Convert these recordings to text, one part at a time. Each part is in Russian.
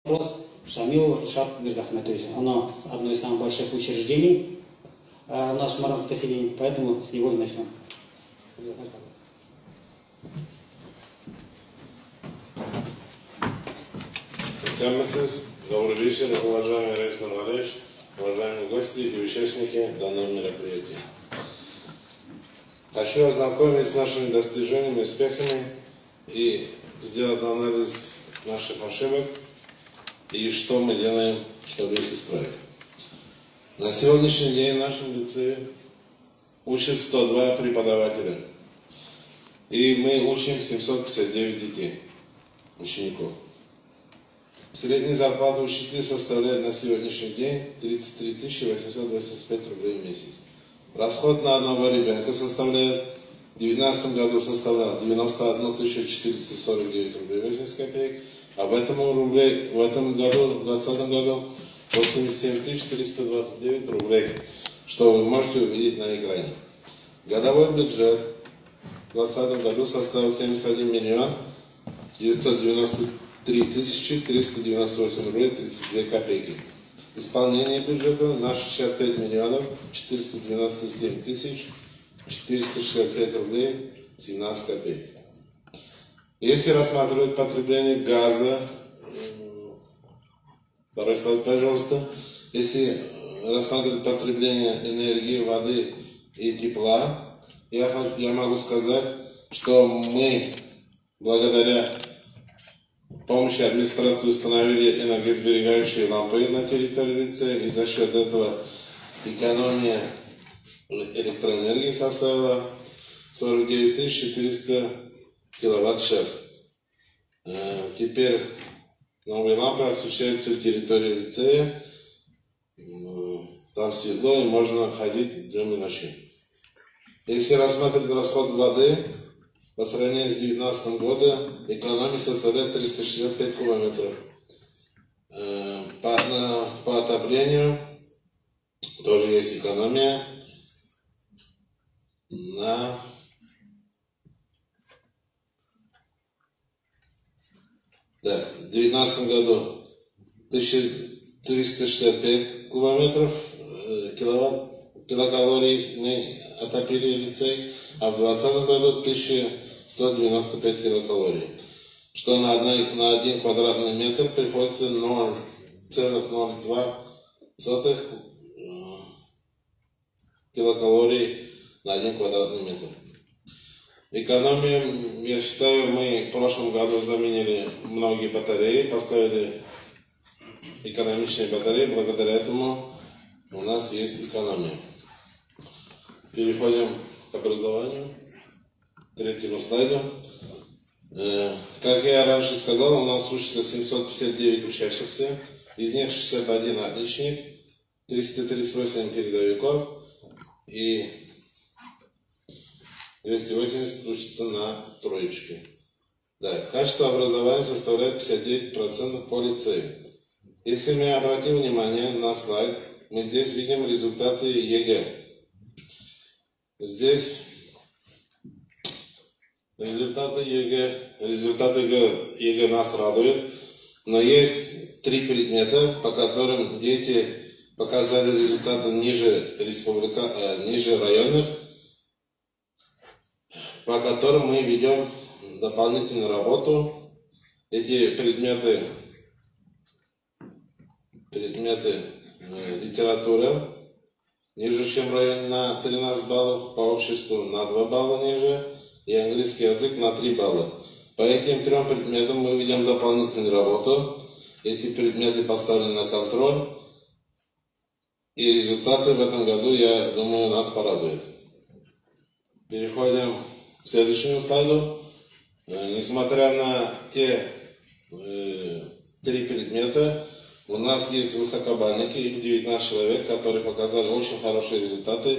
Вопрос Шамилов Рушат Мирзахметович. Оно одно из самых больших учреждений в нашем маранском поселении, поэтому с него и начнем. Добрый вечер, уважаемый Раис Нуралевич, уважаемые гости и участники данного мероприятия. Хочу ознакомить с нашими достижениями и успехами и сделать анализ наших ошибок и что мы делаем, чтобы их исправить. На сегодняшний день в нашем лицее учат 102 преподавателя. И мы учим 759 детей, учеников. Средняя зарплата учителей составляет на сегодняшний день 33 885 рублей в месяц. Расход на одного ребенка составляет, в 2019 году составлял 91 449 рублей 80 копеек, а в этом году, в 2020 году, 87 329 рублей, что вы можете увидеть на экране. Годовой бюджет в 2020 году составил 71 миллион 993 398 рублей 32 копейки. Исполнение бюджета на 65 миллионов 497 тысяч 465 рублей 17 копеек. Если рассматривать потребление газа, второй слайд, пожалуйста. Если рассматривать потребление энергии, воды и тепла, я могу сказать, что мы благодаря помощи администрации установили энергосберегающие лампы на территории лицея, и за счет этого экономия электроэнергии составила 49 400 киловатт-час. Теперь новые лампы освещают всю территорию лицея. Там светло и можно ходить днем и ночью. Если рассматривать расход воды, по сравнению с 2019 годом экономия составляет 365 кубометров. По отоплению тоже есть экономия на в 2019 году 1365 кубометров килокалорий мы отопили лицей, а в 2020 году 1195 килокалорий, что на 1 квадратный метр приходится 0,02 килокалорий на 1 квадратный метр. Экономию, я считаю, мы в прошлом году заменили многие батареи, поставили экономичные батареи, благодаря этому у нас есть экономия. Переходим к образованию, третьему слайду. Как я раньше сказал, у нас учатся 759 учащихся, из них 61 отличник, 338 передовиков и 280 учатся на троечке. Да, качество образования составляет 59% по лицею. Если мы обратим внимание на слайд, мы здесь видим результаты ЕГЭ. Здесь результаты ЕГЭ нас радуют, но есть 3 предмета, по которым дети показали результаты ниже районных, по которым мы ведем дополнительную работу. Эти предметы литература ниже, чем в районе на 13 баллов, по обществу на 2 балла ниже, и английский язык на 3 балла. По этим 3 предметам мы ведем дополнительную работу. Эти предметы поставлены на контроль, и результаты в этом году, я думаю, нас порадуют. Переходим к следующему слайду. Несмотря на те 3 предмета, у нас есть высокобальники, их 19 человек, которые показали очень хорошие результаты,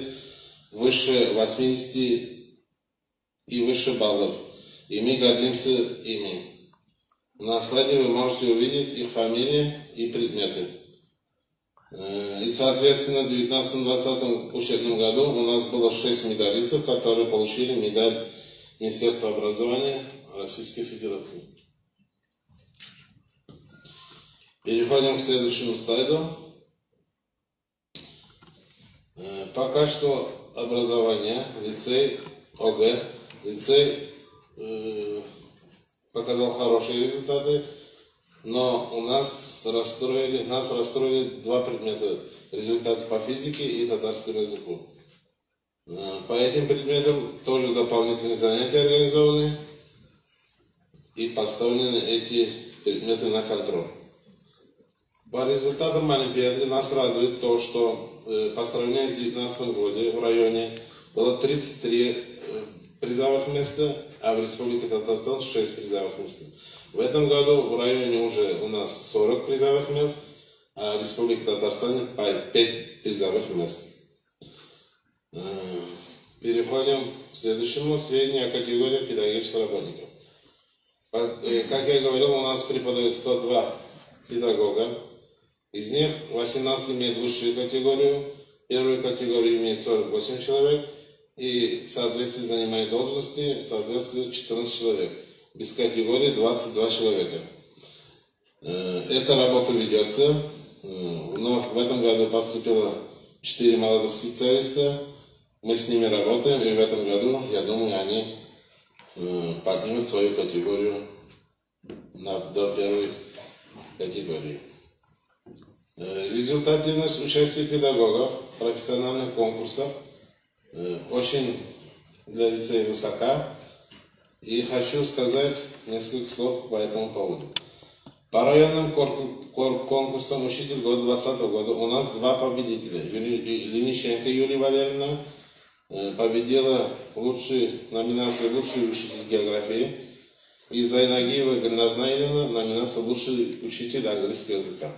выше 80 и выше баллов. И мы гордимся ими. На слайде вы можете увидеть их фамилии и предметы. И, соответственно, в 2019-2020 учебном году у нас было 6 медалистов, которые получили медаль Министерства образования Российской Федерации. Переходим к следующему слайду. Пока что образование, лицей ОГЭ, лицей показал хорошие результаты, но нас расстроили два предмета: результаты по физике и татарскому языку. По этим предметам тоже дополнительные занятия организованы и поставлены эти предметы на контроль. По результатам Олимпиады нас радует то, что по сравнению с 2019 годом в районе было 33 призовых места, а в Республике Татарстан 6 призовых мест. В этом году в районе уже у нас 40 призовых мест, а в Республике Татарстан 5 призовых мест. Переходим к следующему: сведения о категории педагогических работников. Как я говорил, у нас преподает 102 педагога. Из них 18 имеют высшую категорию, первую категорию имеет 48 человек, и соответственно занимает должности, соответственно 14 человек. Без категории 22 человека. Эта работа ведется. Но в этом году поступило 4 молодых специалиста. Мы с ними работаем, и в этом году, я думаю, они поднимут свою категорию до первой категории. Результативность участия педагогов в профессиональных конкурсах очень для лицея высока. И хочу сказать несколько слов по этому поводу. По районным конкурсам «Учитель года» 2020 года у нас 2 победителя. Лениченко Юлия Валерьевна победила номинацию «Лучший учитель географии», и Зайнагиева Гульназна Ильина номинация «Лучший учитель английского языка».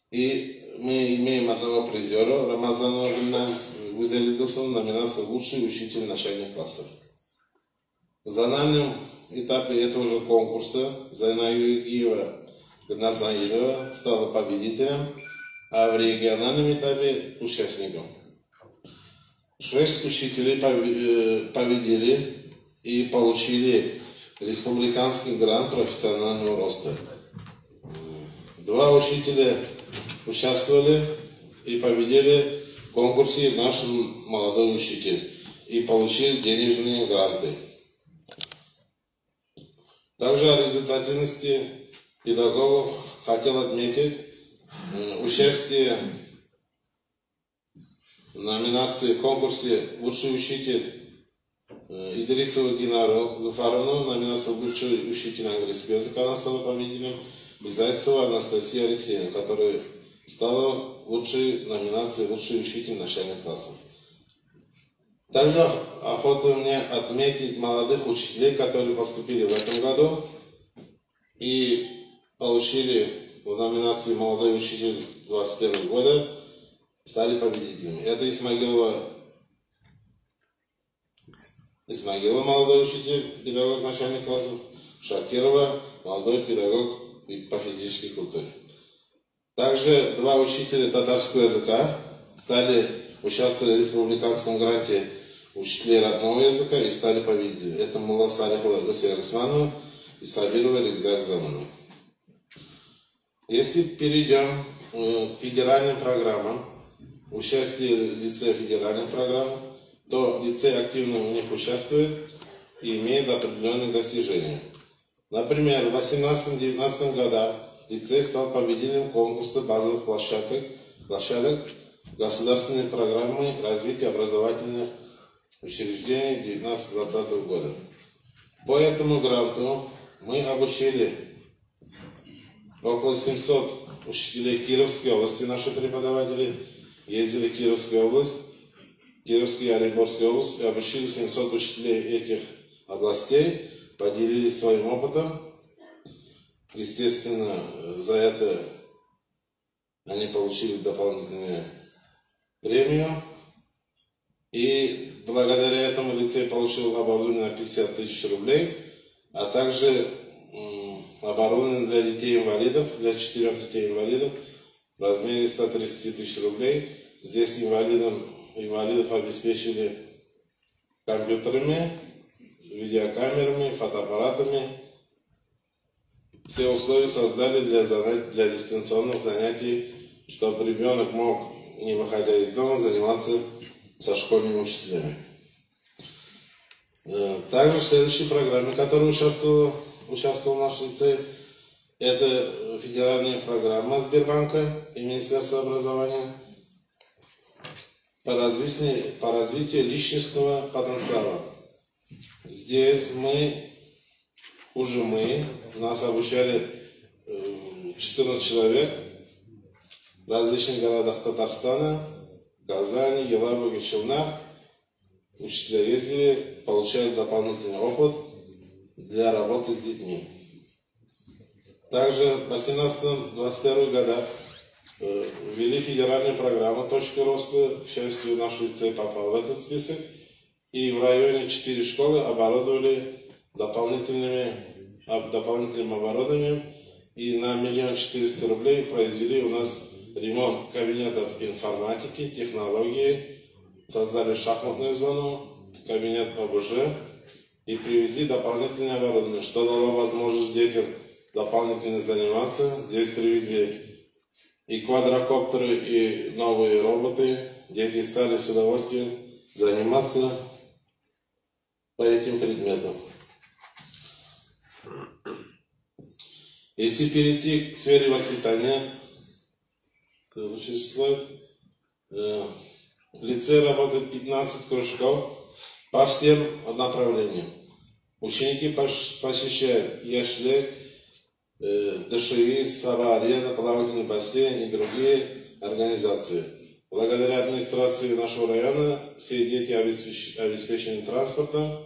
И мы имеем одного призера, Рамазанова Гульназ Гузелидусова, номинация «Лучший учитель начальных классов». В зональном этапе этого же конкурса Зайнагиева Гульназна Ильина стала победителем, а в региональном этапе участником. 6 учителей победили и получили республиканский грант профессионального роста. 2 учителя участвовали и победили в конкурсе «Наш молодой учитель» и получили денежные гранты. Также о результативности педагогов хотел отметить участие в номинации в конкурсе «Лучший учитель» Идрисова Динару Зуфаровну, номинация «Лучший учитель английского языка», она стала победителем, и Зайцева Анастасия Алексеевна, которая стала лучшей номинацией «Лучший учитель начальных классов». Также охота мне отметить молодых учителей, которые поступили в этом году и получили в номинации «Молодой учитель 2021 года», стали победителями. Это Исмагилова молодой учитель, педагог начальных классов, Шакирова молодой педагог по физической культуре. Также 2 учителя татарского языка участвовали в республиканском гранте учителей родного языка и стали победителями. Это Мулла Салихова Гусейна Гусманова и Сабирова Резида Акзамова. Если перейдем к федеральным программам, участие лицея в федеральных программах, то лицей активно в них участвует и имеет определенные достижения. Например, в 2018-2019 годах лицей стал победителем конкурса базовых площадок государственной программы развития образовательных учреждений 2019-2020 года. По этому гранту мы обучили около 700 учителей Кировской области. Наши преподаватели ездили в Кировскую область, Кировскую и Оренбургскую область, и обучили 700 учителей этих областей, поделились своим опытом. Естественно, за это они получили дополнительную премию. И благодаря этому лицей получил оборудование на 50 тысяч рублей, а также оборудование для детей-инвалидов, для 4 детей-инвалидов в размере 130 тысяч рублей. Здесь инвалидов обеспечили компьютерами, видеокамерами, фотоаппаратами все условия создали для дистанционных занятий, чтобы ребенок мог, не выходя из дома, заниматься со школьными учителями. Также в следующей программе, в которой участвовал наш лицей, это федеральная программа Сбербанка и Министерства образования по развитию личностного потенциала. Здесь нас обучали 14 человек в различных городах Татарстана, Казани, Елабуге, Челнах. Учителя ездили, получали дополнительный опыт для работы с детьми. Также в 18-21 годах ввели федеральную программу «Точка роста». К счастью, наш лицей попал в этот список. И в районе 4 школы оборудовали дополнительным оборудованием. И на 1 400 000 рублей произвели у нас ремонт кабинетов информатики, технологии. Создали шахматную зону, кабинет ОБЖ и привезли дополнительное оборудование, что дало возможность детям дополнительно заниматься. Здесь привезли и квадрокоптеры, и новые роботы. Дети стали с удовольствием заниматься по этим предметам. Если перейти к сфере воспитания, следующий слайд. В лицее работает 15 кружков по всем направлениям. Ученики посещают яшлик, ДШИ, Сава-арена, плавательный бассейн и другие организации. Благодаря администрации нашего района все дети обеспечены транспортом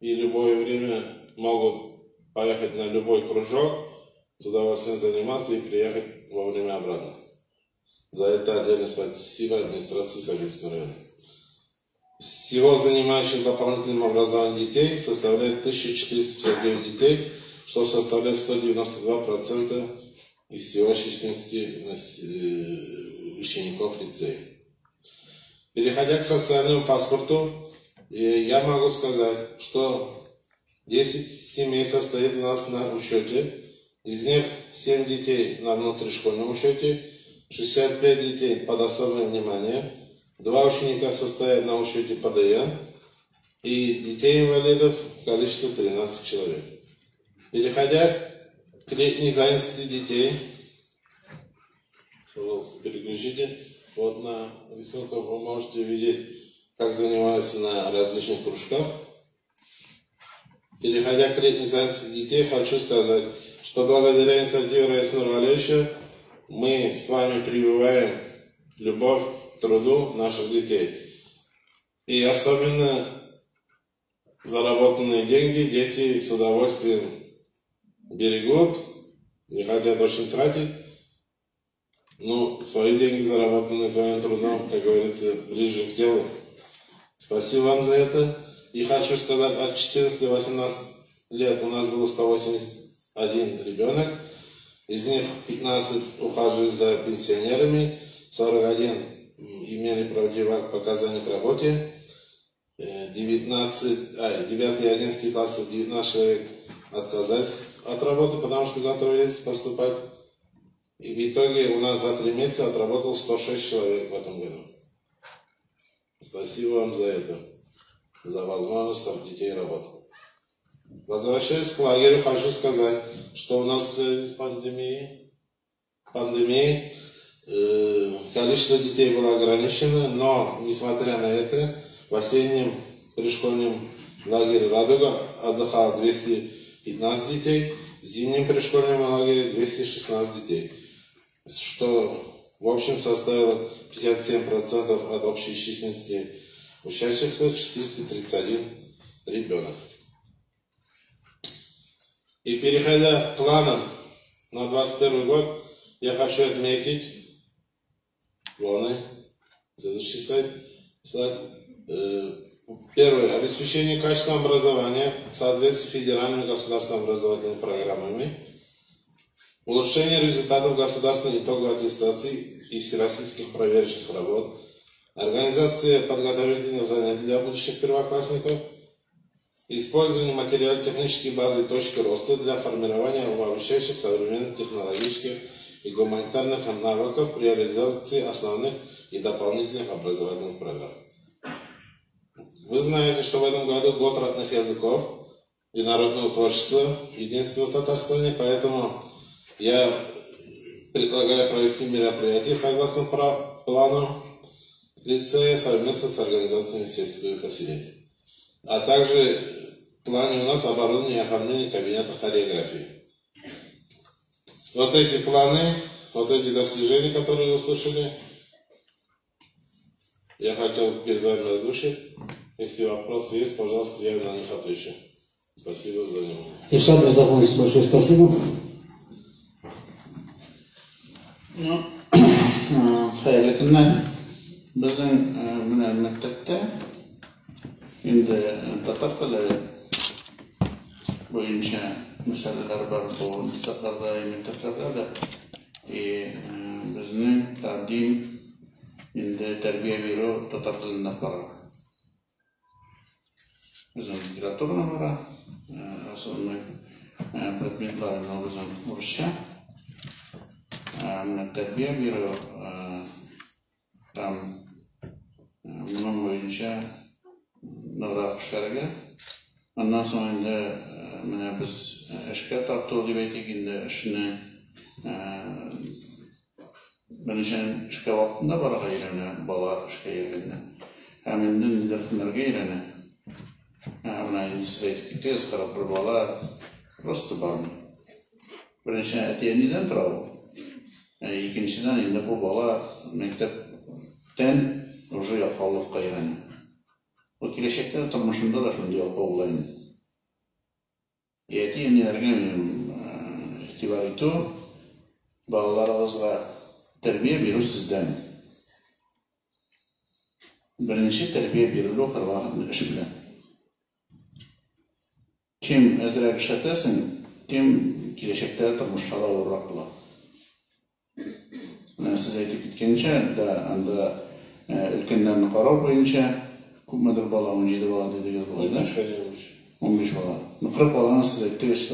и в любое время могут поехать на любой кружок, с удовольствием заниматься и приехать вовремя обратно. За это отдельное спасибо администрации Советского района. Всего занимающих дополнительным образованием детей составляет 1459 детей, что составляет 192% из всего численности учеников лицея. Переходя к социальному паспорту, я могу сказать, что 10 семей состоит у нас на учете, из них 7 детей на внутришкольном учете, 65 детей под особым вниманием, 2 ученика состоят на учете ПДН и детей-инвалидов количество 13 человек. Переходя к летней занятости детей, пожалуйста, переключите. Вот на рисунках вы можете видеть, как занимаются на различных кружках. Переходя к летней занятости детей, хочу сказать, что благодаря инициативе Раиса Нурвалевича мы с вами прививаем любовь к труду наших детей. И особенно заработанные деньги дети с удовольствием берегут, не хотят очень тратить. Но свои деньги, заработанные своим трудом, как говорится, ближе к телу. Спасибо вам за это. И хочу сказать, от 14 до 18 лет у нас было 181 ребенок. Из них 15 ухаживали за пенсионерами, 41 имели правдивые показания к работе, 9 и 11 классов 19 человек отказались от работы, потому что готовились поступать. И в итоге у нас за 3 месяца отработал 106 человек в этом году. Спасибо вам за это, за возможность, чтобы детей работать. Возвращаясь к лагерю, хочу сказать, что у нас в пандемии количество детей было ограничено, но, несмотря на это, в осеннем пришкольном лагере «Радуга» отдыхало 215 детей, в зимнем пришкольном лагере 216 детей, что в общем составило 57% от общей численности учащихся, 431 ребенок. И переходя к планам на 2021 год, я хочу отметить планы. Следующий слайд. Первое. Обеспечение качественного образования в соответствии с федеральными государственными образовательными программами. Улучшение результатов государственной итоговой аттестации и всероссийских проверочных работ. Организация подготовительных занятий для будущих первоклассников. Использование материально-технических баз и точки роста для формирования обобщающих современных технологических и гуманитарных навыков при реализации основных и дополнительных образовательных программ. Вы знаете, что в этом году год родных языков и народного творчества, единства в Татарстане, поэтому я предлагаю провести мероприятие согласно плану лицея совместно с организациями сельского поселения. А также в плане у нас оборудование и оформление кабинета хореографии. Вот эти планы, вот эти достижения, которые вы услышали, я хотел перед вами озвучить. Если вопросы есть, пожалуйста, я на них отвечу. Спасибо за внимание. Ильшат Мирзахманович, большое спасибо. Hayırlı günler. Bizim mektepte şimdi Tatar dili boyunca meseleler var bu liselerde, mekteplerde de. Bizim tadim şimdi terbiye veriyor Tatar dilinde var. Bizim literatürne var. Sonra predmetlerine bizim Rusça. Terbiye veriyor. Tam bunun boyunca nöral kuşlarga. Ondan sonra biz eşkıya tartı diye tekinde işini ben için eşkıya vaktinde bara gayrına bala eşkıya yerine. Hemen de liderlerge yerine. Hemen size etiketiz taraf bir bala просто barmı. Birinci etiyeninden tarafı. İkinciden indi bu bala mektepten уже yapalılık gayrına. O kileşekte turmuşunda da şunu yapı olayın. Etiyenilerge ihtibar etu balalarınızla terbiye verir sizden. Birinci terbiye verilir o kırvahın iş bilen. Kim ezrek işletesin, kim kileşekte turmuşlara uğrak bular. Siz aytib ketgancha anda ilkinlarni qaror bo'yicha ko'pmadir bola 17 bola dedigan bo'ladi. 15 bola. 40 bolani siz aytdingiz.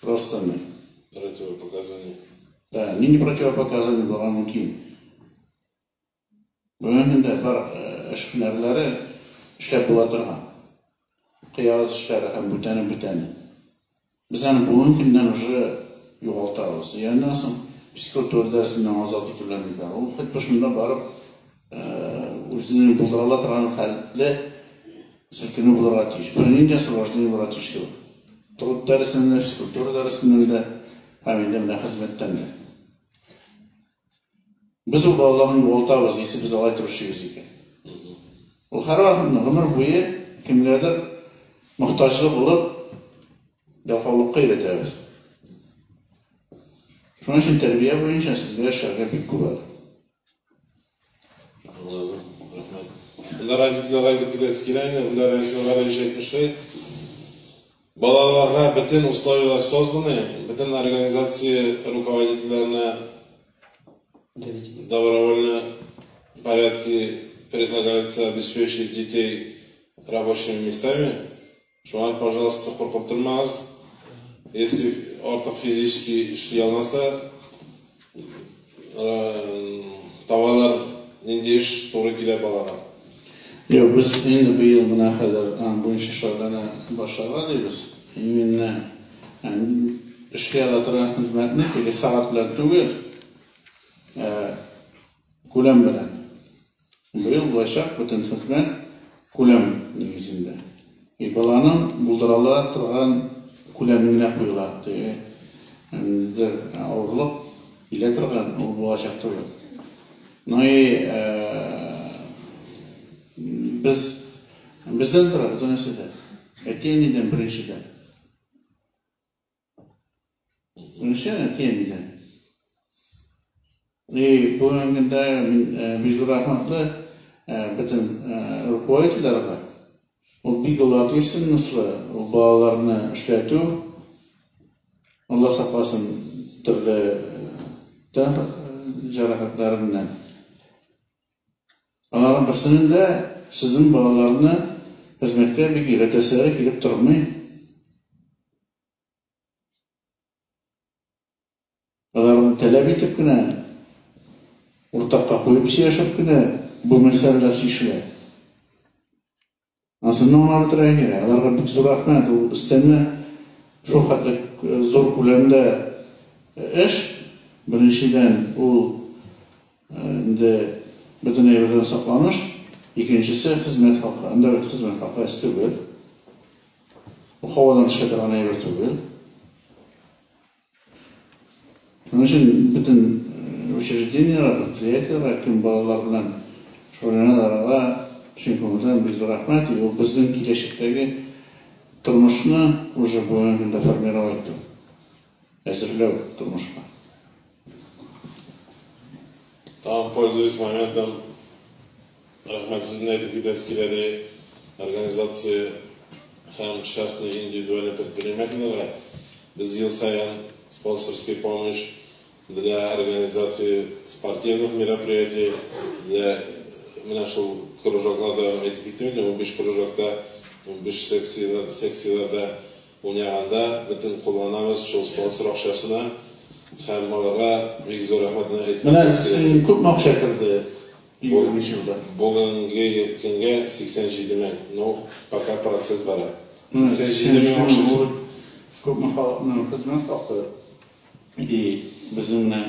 Просто мы. Противопоказания. Да, не противопоказания bo'la mumkin. Bunda bir ish hunarlari ishlab bo'latirgan. Qiyos ishlari ham butani. Bizani bugungi kundan уже yo'qotamiz. Yana Psikoloji dersinden azat edilenler. O hep başında barıp özünü bulduralar taran halde silkini bulurlar tiş. Birinci sırasını bulurlar tiş diyor. Trud dersinden, psikoloji dersinden de hemen de hizmetten de. Biz o Allah'ın yolta vaziyeti biz alay turşuyuz ki. O harafın ömür boyu kimlerdir muhtaçlık olup yalqavlıqqa iletemiz. Şunun için terbiye boyunca sizlere şarkı pek kuvvetli. Anladım. Rahmet. Bunlar ayetler ayetip gidesi kirayla, bunlar resimler ayetmişler. Balalarga bütün условия созданы, bütün организации руководителями добровольно в порядке предлагается обеспечить детей рабочими местами. Шумар, пожалуйста, қорқып тұрмаңыз. Если ортақ физически işlей алмаса, tavalar нендей iş doğru келе балаға. Yok, biz endi bu yıl buna kadar bu iş işlerine başladık. Именно işe alatıran hizmetini teki saat bilen tügül, kulem bilen. Bu yıl başak bütün hizmet kulem negizinde. Balanın bulduralı turgan kulemine koyuladı. Ağırlık ile turgan o başak turgan. Bizden turgan bu neside. Etiyeni'den birinciden. Birinciden Etiyeni'den. Bu yöngünde Bizur Rahmatlı bütün rukoyetlerine o bir dolatıyorsun nasıl o bağlarını işletiyor. Allah saklasın türlü cerahatlarından. Onların birisinin de sizin bağlarını хезмәткә бик иретәсәре килеп тормый. Аларны таләп итеп кенә, уртакка куеп сөйләшеп кенә бу мәсьәләләр шишелә. Асылны аңлап бетерә кирәк. Аларга бик зур рәхмәт. Ул өстәмә шул хәтле зур күләмдә эш. Беренчедән ул инде бөтенләй бердән сакланыш. Икенчесе хезмәт хакы. Анда бит хезмәт хакы түгел. Бу һавадан төшә торган әйбер түгел. Onun için bütün учреждениялар, предприятиялар, кем балалар белән шөгыльләнәләр, çünkü ondan bir rahmet, o bizim kişileşikteki tırmışını уже bugün формировать, hazırlıyor tırmışına. Там, пользуясь моментом, рахмет сезонной такие организации хам частные и индивидуальные предприниматели, без ел саян спонсорской помощь для организации спортивных мероприятий, для нашего кружоклада этикетирования, биш кружокта, биш секцияларда уйнаганда бөтен кулланабыз шул спонсор акчасына һәм аларга бик зур рәхмәтне әйтәбез. Менә син күп акча керде егерменче елда. Бүгенге көнгә 87 мең. Ну, пока процесс бара. 87 мең акча күп мәхәлләне хезмәт хакы. И безнең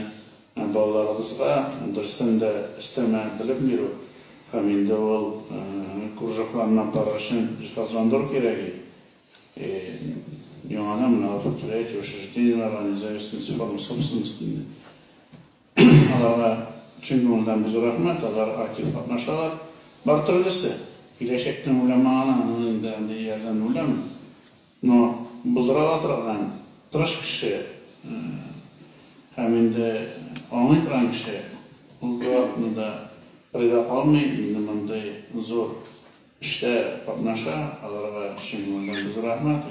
балаларыбызга дөресендә истәмә белеп бирү һәм инде ул кружокларны барышын җитәкләндерү кирәк. Яңадан менә предприятие, учреждениялар, независимость формы собственности. Аларга чыннан без рәхмәт, алар актив катнашалар. Бар төрлесе. Киләчәктән уйламаган, инде ярдан уйлам. Но булдыра торган тырыш кеше һәм инде аңлый торган кеше ул вакытны да пайда калмый, инде мондай зур эштә катнаша, аларга чыннан без рәхмәт.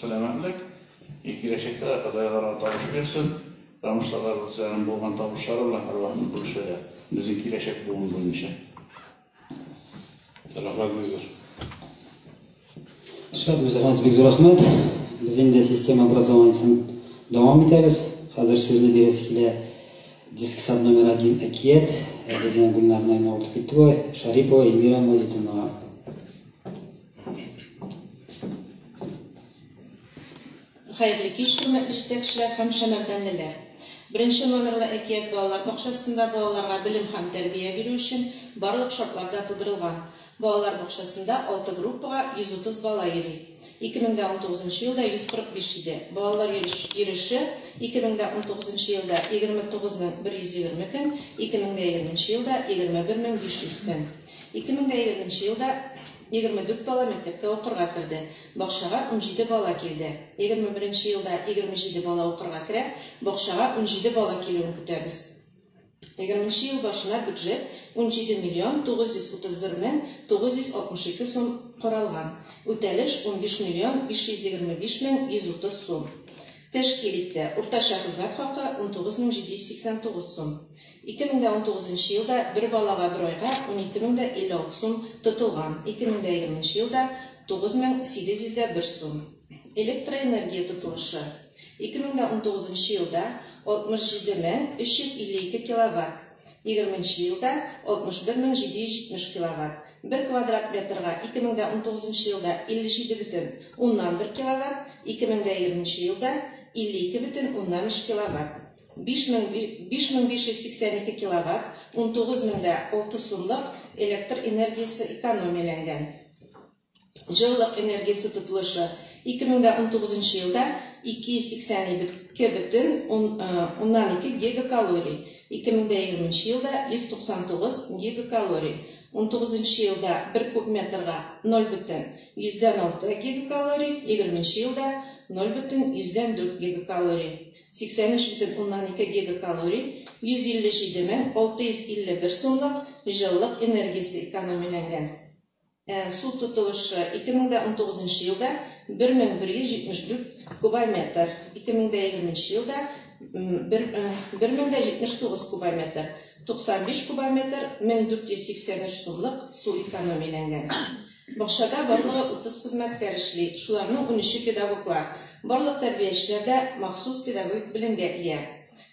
Сәламәтлек, киләчәктә Худайларга табыш бирсен, тамышлар үзләренең булган табышлары белән һәрвакыт бүлешәләр. Безнең киләчәк буын буенча. Рәхмәт Мизер. Шәһәребезгә бик зур рәхмәт. Без инде система образованиясын дәвам итәбез. Хәзер сүзне бирәс килә диск сад номер 1 Әкият. Безнең Гүлнарна Наутов Китова, Шарипова, Эльмира Мазитова. Хәерле кич, хөрмәтле җитәкчеләр һәм шәмәрдәнлеләр. Беренче номерлы Әкият балалар бакчасында балаларга белем һәм тәрбия бирү өчен барлык шартларда тудырылган. Балалар бакчасында 6 группага 130 бала йөри. 2019 елда 145 иде. Балалар йөреше 2019 елда 29120 көн, 2020 елда 21500 көн. 2020 елда 24 бала мәктәпкә укырга керде. Бакчага 17 бала килде. 21 елда 27 бала укырга керә, бакчага 17 бала килүен көтәбез. 20 ел башына бюджет 17 миллион 931 мең 962 сум каралган. Үтәлеш 15 миллион 525 мең 130 сум. Тәшкил итте. Уртача хезмәт хакы 19789 сум. 2019 елда бер балага бер айга 12056 сум тотылган. 2020 елда 9801 сум. Электроэнергия тотылышы 2019 елда 67352 киловатт. 20 елда 61770 киловатт. 1 квадрат метрга 2019 елда 57,1 киловатт, 2020 елда 52,3 киловатт. 5582 киловатт, 19006 сумлык электр энергиясе экономияләнгән. Җылылык энергиясе тотылышы 2019 елда 282,12 гигакалорий, 2020 елда 199 гигакалорий, 19 елда 1 куб метрга 0,6 гигакалорий, 20 елда 0,4 гигакалорий, 83,12 гигакалорий, 157,651 сумлык җылылык энергиясе экономияләнгән. Су тотылышы 2019 елда 1174 кубометр, 2020 елда 1079 кубометр, 95 кубометр 1483 сумлык су экономияләнгән. Бакчада барлыгы 30 хезмәткәр эшли. Шуларның 13 педагоглар. Барлык тәрбиячеләрдә махсус педагогик белемгә ия.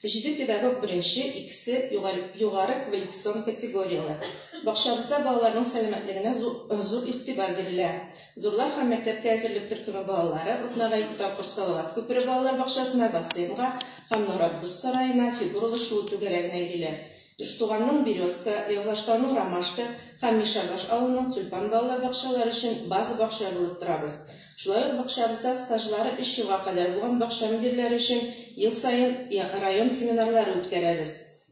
7 педагог беренче, икесе югары квалификацион категориялы. Бакчабызда балаларның сәламәтлегенә зур игътибар бирелә. Зурлар һәм мәктәпкә әзерлек төркеме балалары Утнагай тапкыр Салават күпере балалар бакчасына, бассейнга һәм Норат Буз сараена фигуралы шуу түгәрәгенә йөриләр. Иштуганның Березка, Явлаштауның Ромашка һәм Мишарбаш авылының Тюльпан балалар бакчалары өчен база бакча булып торабыз. Шулай ук бакчабызда стажлары 3 елга кадәр булган бакча мөдирләре өчен ел сайын район семинарлары үткәрәбез.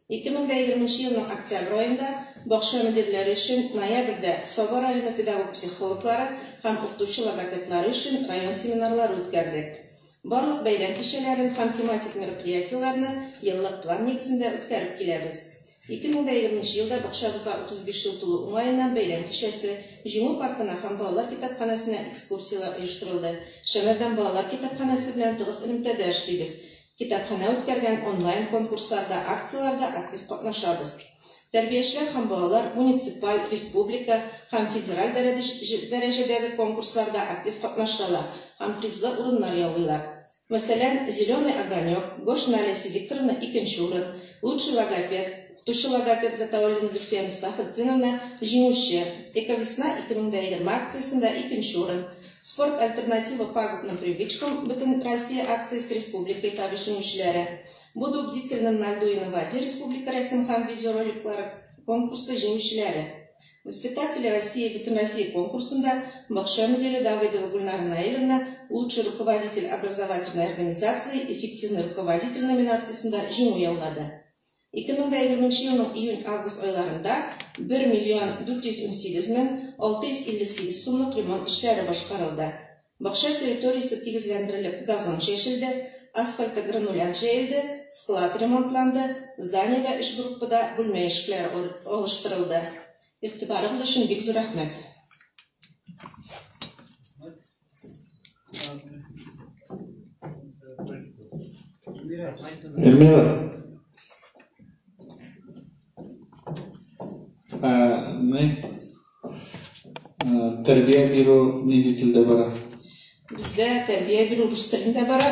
2020 елның октябрь аенда бакча мөдирләре өчен ноябрьдә Соба районы педагог психологлары һәм укытучы логопедлары өчен район семинарлары үткәрдек. Барлык бәйрәм кичәләрен һәм тематик мероприятияләрне еллык план нигезендә үткәреп киләбез. 2020 елда бакчабызга 35 ел тулу уңаеннан бәйрәм кичәсе, Җиңү паркына һәм балалар китапханәсенә экскурсиялар оештырылды. Шәһәрдән балалар китапханәсе белән тыгыз элемтәдә эшлибез. Китапханә үткәргән онлайн конкурсларда, акцияларда актив катнашабыз. Тәрбиячеләр һәм балалар муниципаль, республика һәм федераль дәрәҗәдәге конкурсларда актив катнашалар һәм призлы урыннар яулыйлар. Мәсәлән, Зеленый огонек, Гошина Олеся Викторовна 2нче урын, лучший логопед, укытучы логопед Гатауллина Зульфия Мустафетдиновна җиңүче, Эковесна 2020 акциясендә 2нче урын, спорт альтернатива пагубным привычкам Бөтен Россия акциясе республика этабы җиңүчеләре. Буду бдительным на льду и на воде республика рәсем һәм видеороликлары конкурсы җиңүчеләре. Воспитатели России Бөтен Россия конкурсында бакча мөдире Давыдова Гульнара Наиловна лучший руководитель образовательной организации, эффективный руководитель номинациясында җиңү яулады. 2020 елның июнь-август айларында 1,418,658 сумлык ремонт эшләре башкарылды. Бакча территориясе тигезләндерелеп, газон чәчелде, асфальтогранулян җәелде, склад ремонтланды, зданиедә 3 группада бүлмә ишекләре алыштырылды. Игътибарыгыз өчен бик зур рәхмәт. Эльмира. Тәрбия бирү нинди телдә бара? Бездә тәрбия бирү рус телендә бара.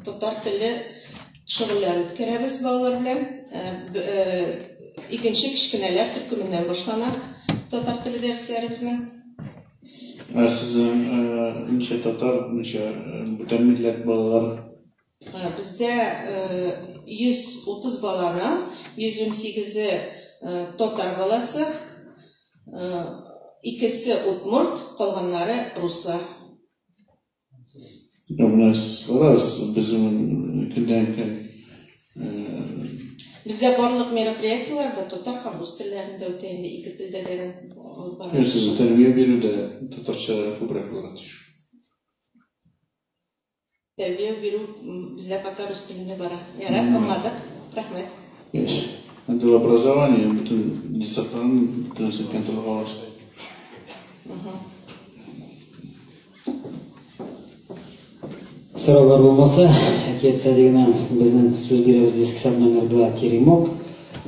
Татар теле шөгыльләр үткәрәбез балалар белән. Икенче кичкенәләр төркеменнән башлана татар теле дәресләребезнең. Сезнең ничә татар, ничә бүтән милләт балалар? Бездә 130 баланы, 118 татар баласы, икесе удмурт, калганнары руслар. Бездә барлык мероприятияларда татар һәм рус телләрендә үтә инде, ике телдә дигән бар. Сез тәрбия бирүдә татарча күбрәк булат. Тәрбия бирү бездә пока рус телендә бара. Ярар, аңладык. Рәхмәт. Отдел образования бүтән дисциплинаны бүтән контрольгә алышты. Сораулар булмаса, әкиятсә дигән безнең сүз бирәбез детский сад номер 2 Теремок,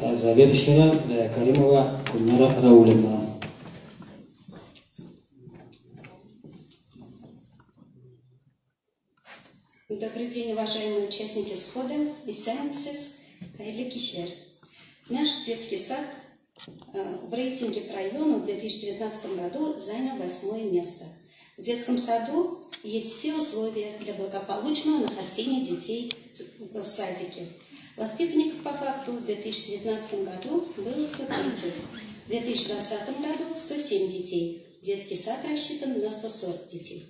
заведующая Каримова Гульнара Раулевна. Добрый день, уважаемые участники схода и сеансис, хайрлы кишләр. Наш детский сад в рейтинге по району в 2019 году занял 8 место. В детском саду есть все условия для благополучного нахождения детей в садике. Воспитанников по факту в 2019 году было 130, в 2020 году 107 детей. Детский сад рассчитан на 140 детей.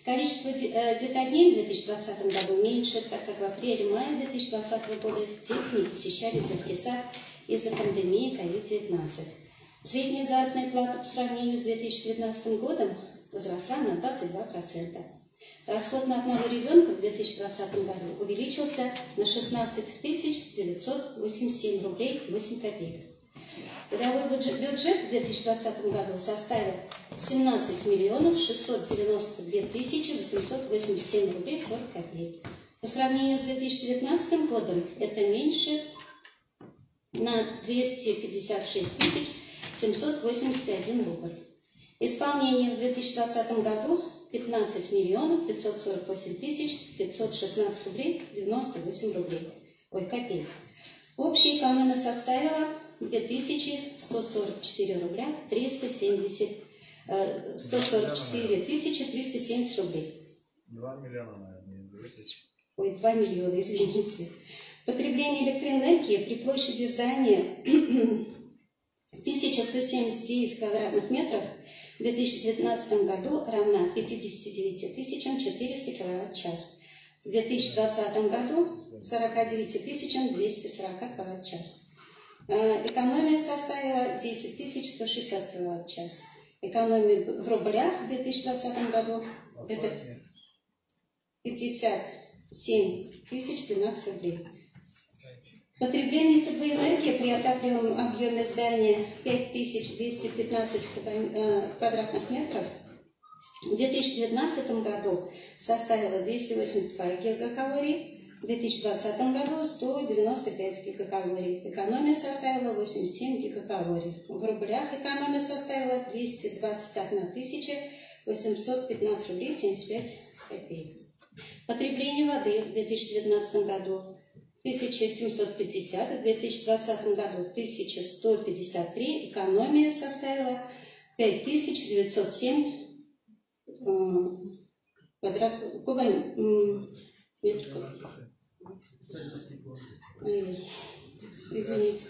Количество детодней в 2020 году меньше, так как в апреле-мае 2020 года дети не посещали детский сад из-за пандемии COVID-19. Средняя заработная плата по сравнению с 2019 годом возросла на 22%. Расход на одного ребенка в 2020 году увеличился на 16 987 рублей 8 копеек. Годовой бюджет в 2020 году составил 17 миллионов 692 тысячи 887 рублей 40 копеек. По сравнению с 2019 годом это меньше на 256 781 рубль. Исполнение в 2020 году 15 миллионов 548 тысяч 516 рублей 98 рублей. Ой, копеек. Общая экономия составила 2144 рубля 144 тысячи 370 рублей. 2 миллиона, наверное, 2000. Ой, 2 миллиона, извините. Потребление электроэнергии при площади здания 1179 квадратных метров в 2019 году равна 59 400 киловатт-час. В 2020 году 49 240 киловатт-час. Экономия составила 10 160 киловатт-час. Экономия в рублях в 2020 году это 57 012 рублей. Потребление тепловой энергии при отапливаемом объеме здания 5215 квадратных метров в 2019 году составило 282 гигакалорий, в 2020 году 195 гигакалорий. Экономия составила 87 гигакалорий. В рублях экономия составила 221 815 рублей 75 копеек. Потребление воды в 2019 году 1750, в 2020 году 1153, экономия составила 5907 метров. Извините.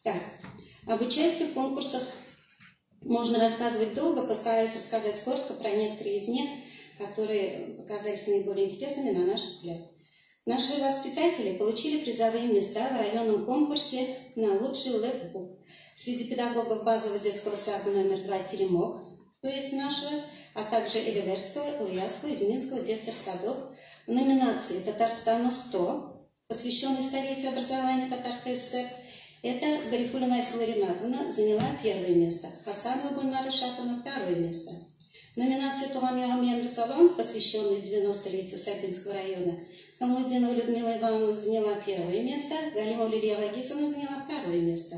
Так, об участии в конкурсах можно рассказывать долго, постараюсь рассказать коротко про некоторые из них, которые показались наиболее интересными на наш взгляд. Наши воспитатели получили призовые места в районном конкурсе на лучший лэпбук. Среди педагогов базового детского сада номер 2 «Теремок», то есть нашего, а также Эливерского, Ильясского и Зенинского детских садов в номинации «Татарстану 100», посвященной столетию образования Татарской ССР, это Гарифуллина Айсула Ринатовна заняла первое место, Хасанова Гульнара Шатовна второе место. В номинации «Туган Ягам Рисован», посвященной 90-летию Сабинского района, Камалудинова Людмила Ивановна заняла первое место, Галимова Лилия Вагисовна заняла второе место.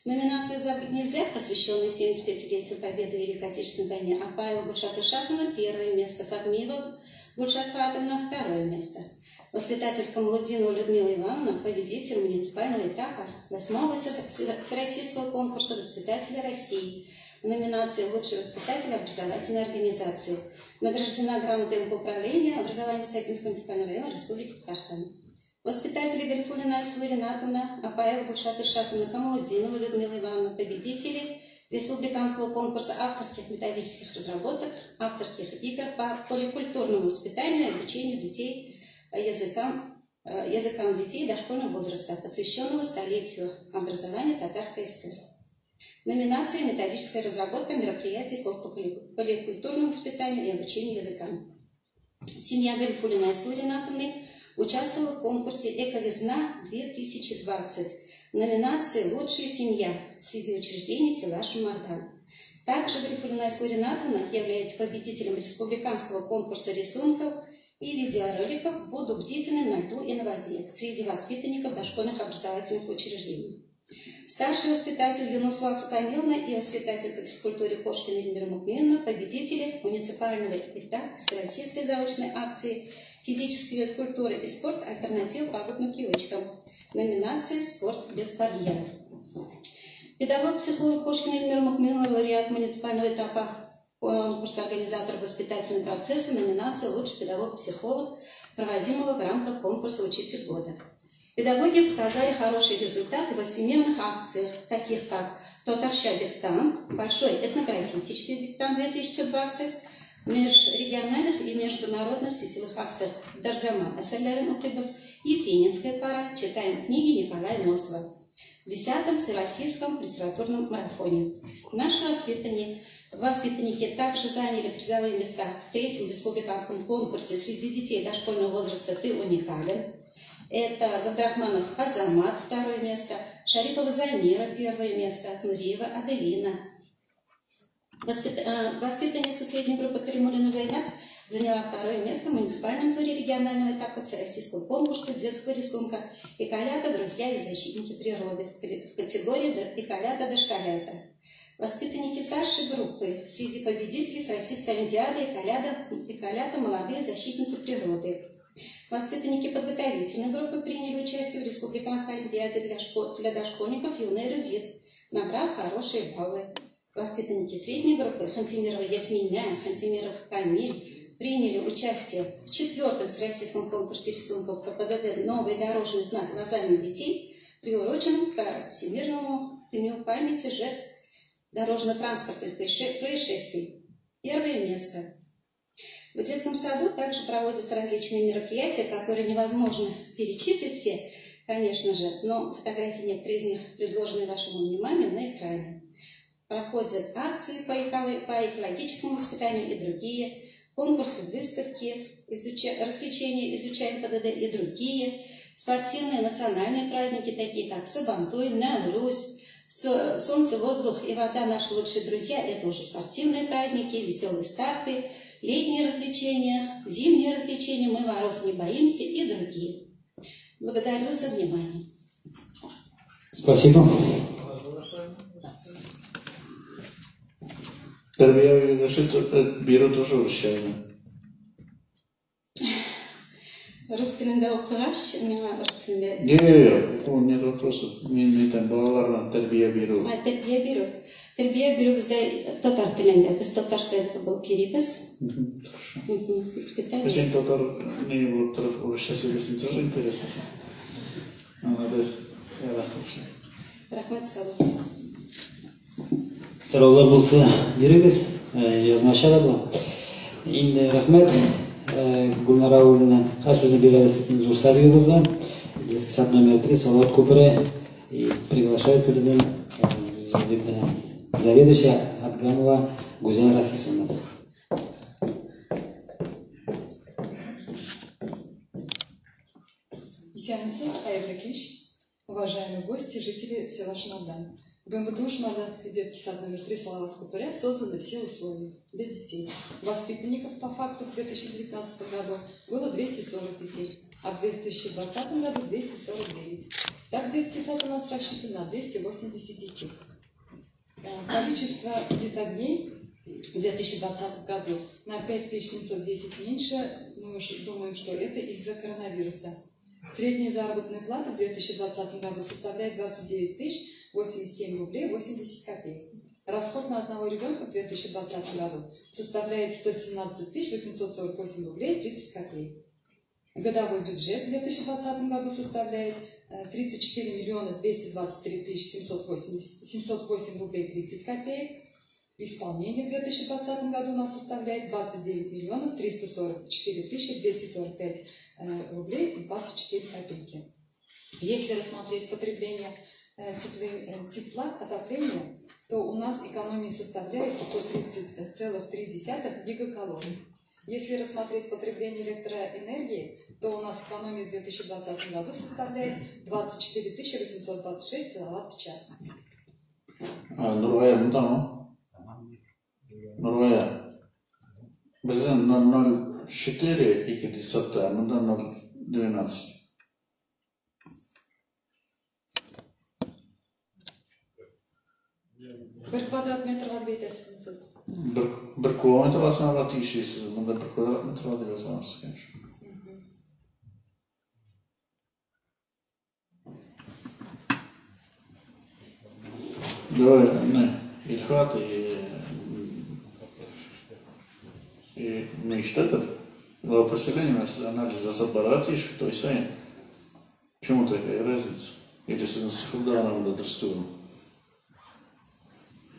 В номинации «Забыть нельзя», посвященной 75-летию Победы в Великой Отечественной войне, Апаева Гульшат Ишатовна первое место, Фатмиева Гульшат Фатовна второе место. Воспитатель Камалудинова Людмила Ивановна, победитель муниципального этапа 8-го всероссийского конкурса «Воспитатели России» в номинации «Лучший воспитатель образовательной организации». Награждена грамотой управления образования Сапинского муниципального района Республики Татарстан. Воспитатели Гарифуллина Айсула Ринатовна, Апаева Гульшат Ишатовна, Камалудинова Людмила Ивановна, победители республиканского конкурса авторских методических разработок, авторских игр по поликультурному воспитанию и обучению детей языкам детей дошкольного возраста, посвященного столетию образования Татарской ССР. Номинация «Методическая разработка мероприятий по поликультурному воспитанию и обучению языкам». Семья Гарифуллиной Айсулы Ринатовны участвовала в конкурсе «Эковесна-2020» в номинации «Лучшая семья» среди учреждений села Шумардан. Также Гарифуллина Айсула Ринатовна является победителем республиканского конкурса рисунков и видеороликов «Буду бдительным на льду и на воде» среди воспитанников дошкольных образовательных учреждений. Старший воспитатель Юнусова Сукамиловна и воспитатель по физкультуре Кошкина Эльмира Мукминовна, победители муниципального этапа всероссийской заочной акции «Физический вид культуры и спорт. Альтернатива пагубным привычкам». Номинация «Спорт без барьеров». Педагог-психолог Кошкина Эльмира Мукминовна, лауреат муниципального этапа конкурса организатор воспитательного процесса, номинация «Лучший педагог-психолог», проводимого в рамках конкурса «Учитель года». Педагоги показали хорошие результаты во всемирных акциях, таких как «Татарша диктант», «Большой этнографический диктант 2020», межрегиональных и международных сетевых акциях «Дарзаман Асалярин Укибас» и «Сининская пара. Читаем книги Николая Носова» в 10-м Всероссийском литературном марафоне. Наши воспитанники также заняли призовые места в 3-м республиканском конкурсе среди детей дошкольного возраста «Ты уникален». Это Габдрахманов Азамат, второе место, Шарипова Замира, первое место, Нуриева Аделина. Воспитанница средней группы Каримуллина Зайнаб заняла второе место в муниципальном туре регионального этапа всероссийского конкурса детского рисунка «Иколята, друзья и защитники природы» в категории «Иколята дошколята». Воспитанники старшей группы среди победителей Всероссийской Олимпиады и Калята «Молодые защитники природы». Воспитанники подготовительной группы приняли участие в Республиканской Олимпиаде для дошкольников «Юный эрудит», набрав хорошие баллы. Воспитанники средней группы Хантимирова Ясмина, Хантимиров Камиль приняли участие в 4-м всероссийском конкурсе рисунков КПДД «Новый дорожный знак глазами детей», приуроченном к Всемирному дню памяти жертв дорожно-транспортных происшествий. Первое место. В детском саду также проводятся различные мероприятия, которые невозможно перечислить все, конечно же, но фотографии некоторые из них предложены вашему вниманию на экране. Проходят акции по экологическому воспитанию и другие, конкурсы, выставки, развлечения «Изучаем ПДД» и другие, спортивные национальные праздники, такие как Сабантуй, Навруз, Солнце, воздух и вода, наши лучшие друзья, это уже спортивные праздники, веселые старты, летние развлечения, зимние развлечения, мы мороз не боимся и другие. Благодарю за внимание. Спасибо. Рус тілінде оқығаш, меңа рус тілінде... Нет вопросов. Мен там балаларға тәрбие беру. Тәрбие беру. Тәрбие беру бізде татар тілінде. Біз татар сөзі болып керекпіз. Хорошо. Сен татар не болып тұрып, орысша сөйлесін, тоже интересно. Молодец. Рахмет, сау болыңыз. Сұраулар болса беріңіз, жазмаша да бұл. Енді рахмет. Гульнара Улина, сөзі береміз Инзурсалиевыза, детский сад номер 3, Салават Купре, и приглашается заведующая Атганова Гузель Рафисовна. Уважаемые гости, жители села Шмардан. В МВДУ Шмарданский детский сад номер 3 Салават Купре созданы все условия для детей. Воспитанников по факту в 2019 году было 240 детей, а в 2020 году 249. Так детский сад у нас рассчитан на 280 детей. Количество детодней в 2020 году на 5710 меньше. Мы уже думаем, что это из-за коронавируса. Средняя заработная плата в 2020 году составляет 29 087 рублей 80 копеек. Расход на одного ребенка в 2020 году составляет 117 848 рублей 30 копеек. Годовой бюджет в 2020 году составляет 34 223 708 рублей 30 копеек. Исполнение в 2020 году у нас составляет 29 344 245 рублей 24 копейки. Если рассмотреть потребление тепла, отопления, то у нас экономия составляет 130,3 гигакалорий. Если рассмотреть потребление электроэнергии, то у нас экономия в 2020 году составляет 24 826 киловатт в час. Нурвая, Нурвая, бізден 0,4 2 десятая, мұнда 0,12. Bir kvadrat metrға деп айтасыз. Bir kilometr asana тиішесіз, мұнда 1 квадрат метрға деп жазамыз, конечно. Давай, Ильфат и Мейштадтер, в поселении анализ забаратишь, то есть, почему такая разница? Или с куда нам дотрастуем?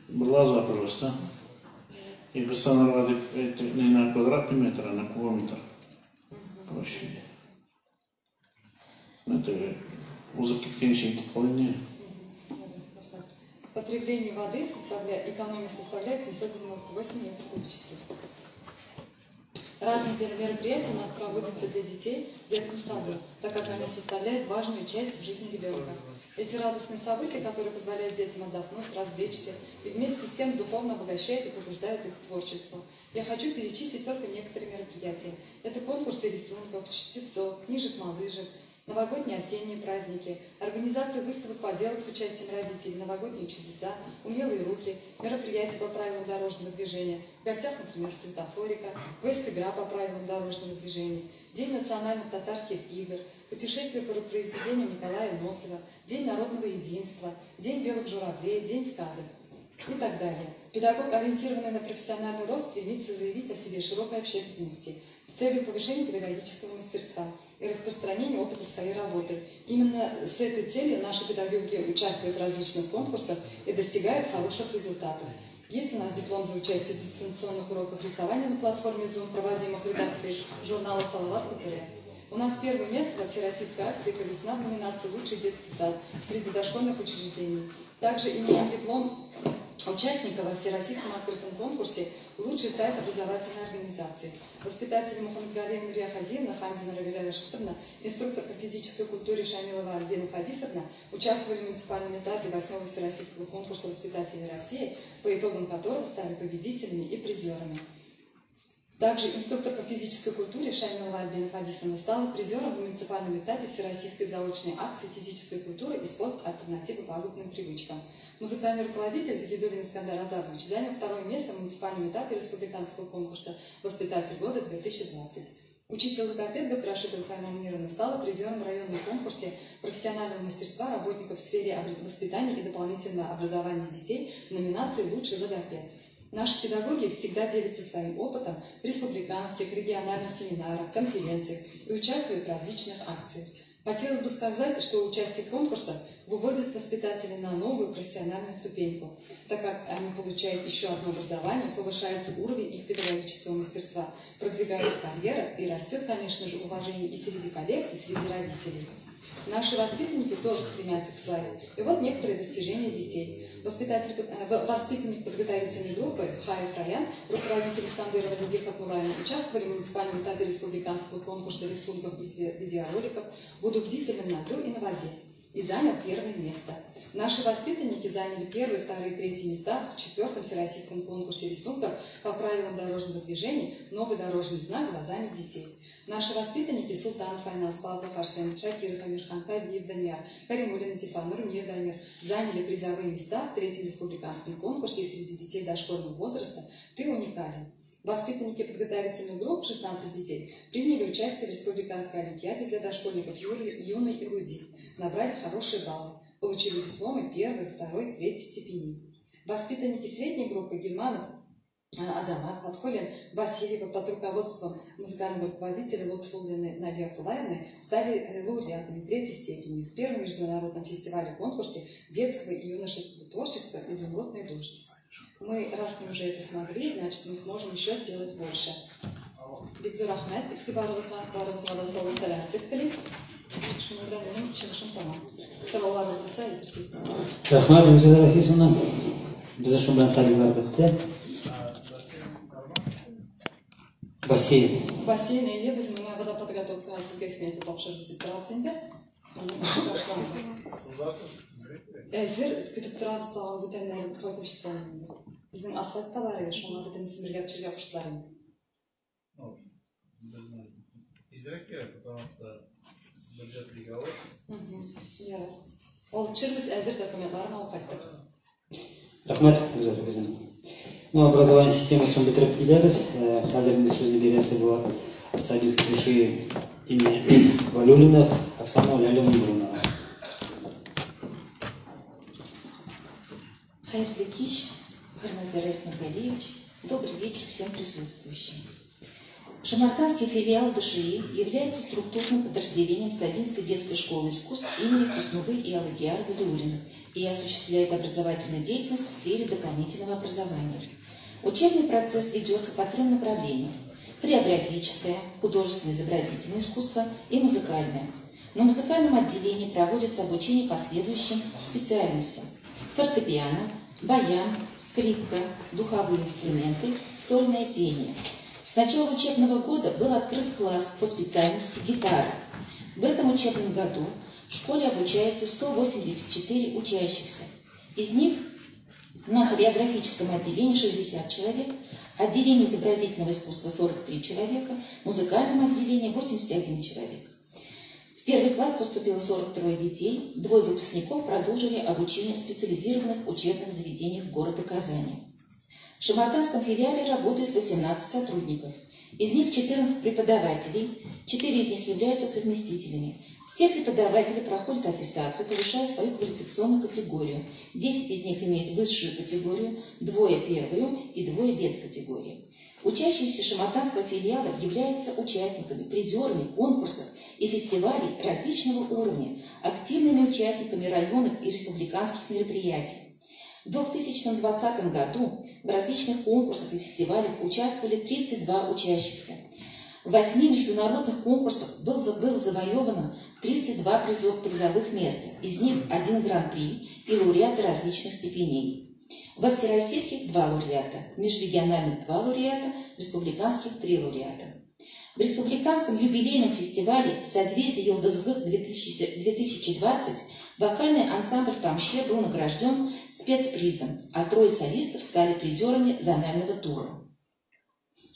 Была пожалуйста. И представляю, ради не на квадратный метр, а на километр площади. Это узкий, конечно, теплынее. Потребление воды экономия составляет 798 метров кубических. Разные мероприятия у нас проводятся для детей в детском саду, так как они составляют важную часть в жизни ребенка. Эти радостные события, которые позволяют детям отдохнуть, развлечься и вместе с тем духовно обогащают и побуждают их творчество. Я хочу перечислить только некоторые мероприятия. Это конкурсы рисунков, чтецов, книжек-малыжек, новогодние осенние праздники, организация выставок поделок с участием родителей, новогодние чудеса, умелые руки, мероприятия по правилам дорожного движения, в гостях, например, светофорика, квест-игра по правилам дорожного движения, День национальных татарских игр, путешествие по произведениям Николая Носова, День народного единства, День белых журавлей, День сказок и так далее. Педагог, ориентированный на профессиональный рост, стремится заявить о себе широкой общественности с целью повышения педагогического мастерства и распространения опыта своей работы. Именно с этой целью наши педагоги участвуют в различных конкурсах и достигают хороших результатов. Есть у нас диплом за участие в дистанционных уроках рисования на платформе Zoom, проводимых редакцией журнала «Салават Кутуре». У нас первое место во всероссийской акции «По весна» в номинации «Лучший детский сад» среди дошкольных учреждений. Также имеем диплом участника во всероссийском открытом конкурсе «Лучший сайт образовательной организации». Воспитатели Мухаммадгалиева Нурия Хазиевна, Хамзина Равиля Рашидовна, инструктор по физической культуре Шамилова Альбина Хадисовна участвовали в муниципальном этапе 8-го всероссийского конкурса воспитателей России, по итогам которого стали победителями и призерами. Также инструктор по физической культуре Шамилова Альбина Хадисовна стала призером в муниципальном этапе всероссийской заочной акции физической культуры и спорт альтернативы пагубным привычкам. Музыкальный руководитель Загидулин Искандар Азарович занял второе место в муниципальном этапе республиканского конкурса «Воспитатель года 2020». Учитель логопед Гатрашидова Файма Мунировна стала призером в районном конкурсе профессионального мастерства работников в сфере воспитания и дополнительного образования детей в номинации «Лучший логопед». Наши педагоги всегда делятся своим опытом в республиканских, региональных семинарах, конференциях и участвуют в различных акциях. Хотелось бы сказать, что участие в конкурсах выводит воспитателей на новую профессиональную ступеньку, так как они получают еще одно образование, повышается уровень их педагогического мастерства, продвигается карьера и растет, конечно же, уважение и среди коллег, и среди родителей. Наши воспитанники тоже стремятся к славе. И вот некоторые достижения детей. Воспитанник подготовительной группы Хаев Раян, руководитель Искандерова Лидия Хатмулаевна, участвовали в муниципальном этапе республиканского конкурса рисунков и видеороликов «Буду бдительным на льду и на воде» и занял первое место. Наши воспитанники заняли первые, вторые, третьи места в 4-м всероссийском конкурсе рисунков по правилам дорожного движения «Новый дорожный знак глазами детей». Наши воспитанники Султан Файнас, Павлов Арсен, Шакиров Амирхан, Кабиев Данияр, Каримулин Зифа, Нурмиев Дамир заняли призовые места в 3-м республиканском конкурсе среди детей дошкольного возраста «Ты уникален». Воспитанники подготовительных групп, 16 детей, приняли участие в республиканской олимпиаде для дошкольников юный эрудит, набрали хорошие баллы, получили дипломы 1, 2, 3 степеней. Воспитанники средней группы Гельманов, Азамат, Фатхулин, Васильева под руководством музыкального руководителя Лутфуллины Навия Фулаевны стали лауреатами 3-й степени в 1-м международном фестивале-конкурсе детского и юношеского творчества «Изумрудный дождь». Мы, раз мы уже это смогли, значит, мы сможем еще сделать больше. Бигзур Ахмед, Рахмат, Бигзур Рафисовна. Biz şu bilen saygılar bitti. Бассейн. Бассейн и без меня водоподготовка сізге сметі тапшырып тұрап сенде. Әзір күтіп тұрабыз тағын бүтенлерін қойтып шықпайын. Біздің асфальт та бар еді, шоңа бүтін сіздерге пішірге құштылар енді. Изрек керек, потому что бюджет лиговой. Ол түшір біз әзір документларын алып қайттық. Рахмет, Бигзур Рафисовна. Образование системасын бітіріп келеміз. Қазірінде сөзді бересі бұл Сабинск Души имени Валюлина Оксана Лялевна. Хайрли Кич, Хармадли Райс Нургалиевич, добрый вечер всем присутствующим. Шамартанский филиал ДШИ является структурным подразделением Сабинской детской школы искусств имени Хуснулы и Алагиар Валиуллиных и осуществляет образовательную деятельность в сфере дополнительного образования. Учебный процесс ведется по 3 направлениям: хореографическое, художественно-изобразительное искусство и музыкальное. На музыкальном отделении проводится обучение по следующим специальностям: фортепиано, баян, скрипка, духовые инструменты, сольное пение. С начала учебного года был открыт класс по специальности гитара. В этом учебном году в школе обучаются 184 учащихся. Из них на хореографическом отделении 60 человек, отделении изобразительного искусства 43 человека, в музыкальном отделении 81 человек. В первый класс поступило 43 детей, 2 выпускников продолжили обучение в специализированных учебных заведениях города Казани. В шамартанском филиале работает 18 сотрудников. Из них 14 преподавателей, 4 из них являются совместителями. Все преподаватели проходят аттестацию, повышая свою квалификационную категорию. 10 из них имеют высшую категорию, 2 первую и 2 без категории. Учащиеся шамартанского филиала являются участниками, призерами конкурсов и фестивалей различного уровня, активными участниками районных и республиканских мероприятий. В 2020 году в различных конкурсах и фестивалях участвовали 32 учащихся. В 8 международных конкурсах было завоевано 32 призовых места, из них 1 гран-при и лауреаты различных степеней. Во всероссийских 2 лауреата, в межрегиональных 2 лауреата, в республиканских 3 лауреата. В республиканском юбилейном фестивале «Созвездие Йылдызы-2020» вокальный ансамбль «Тамше» был награжден спецпризом, а 3 солистов стали призерами зонального тура.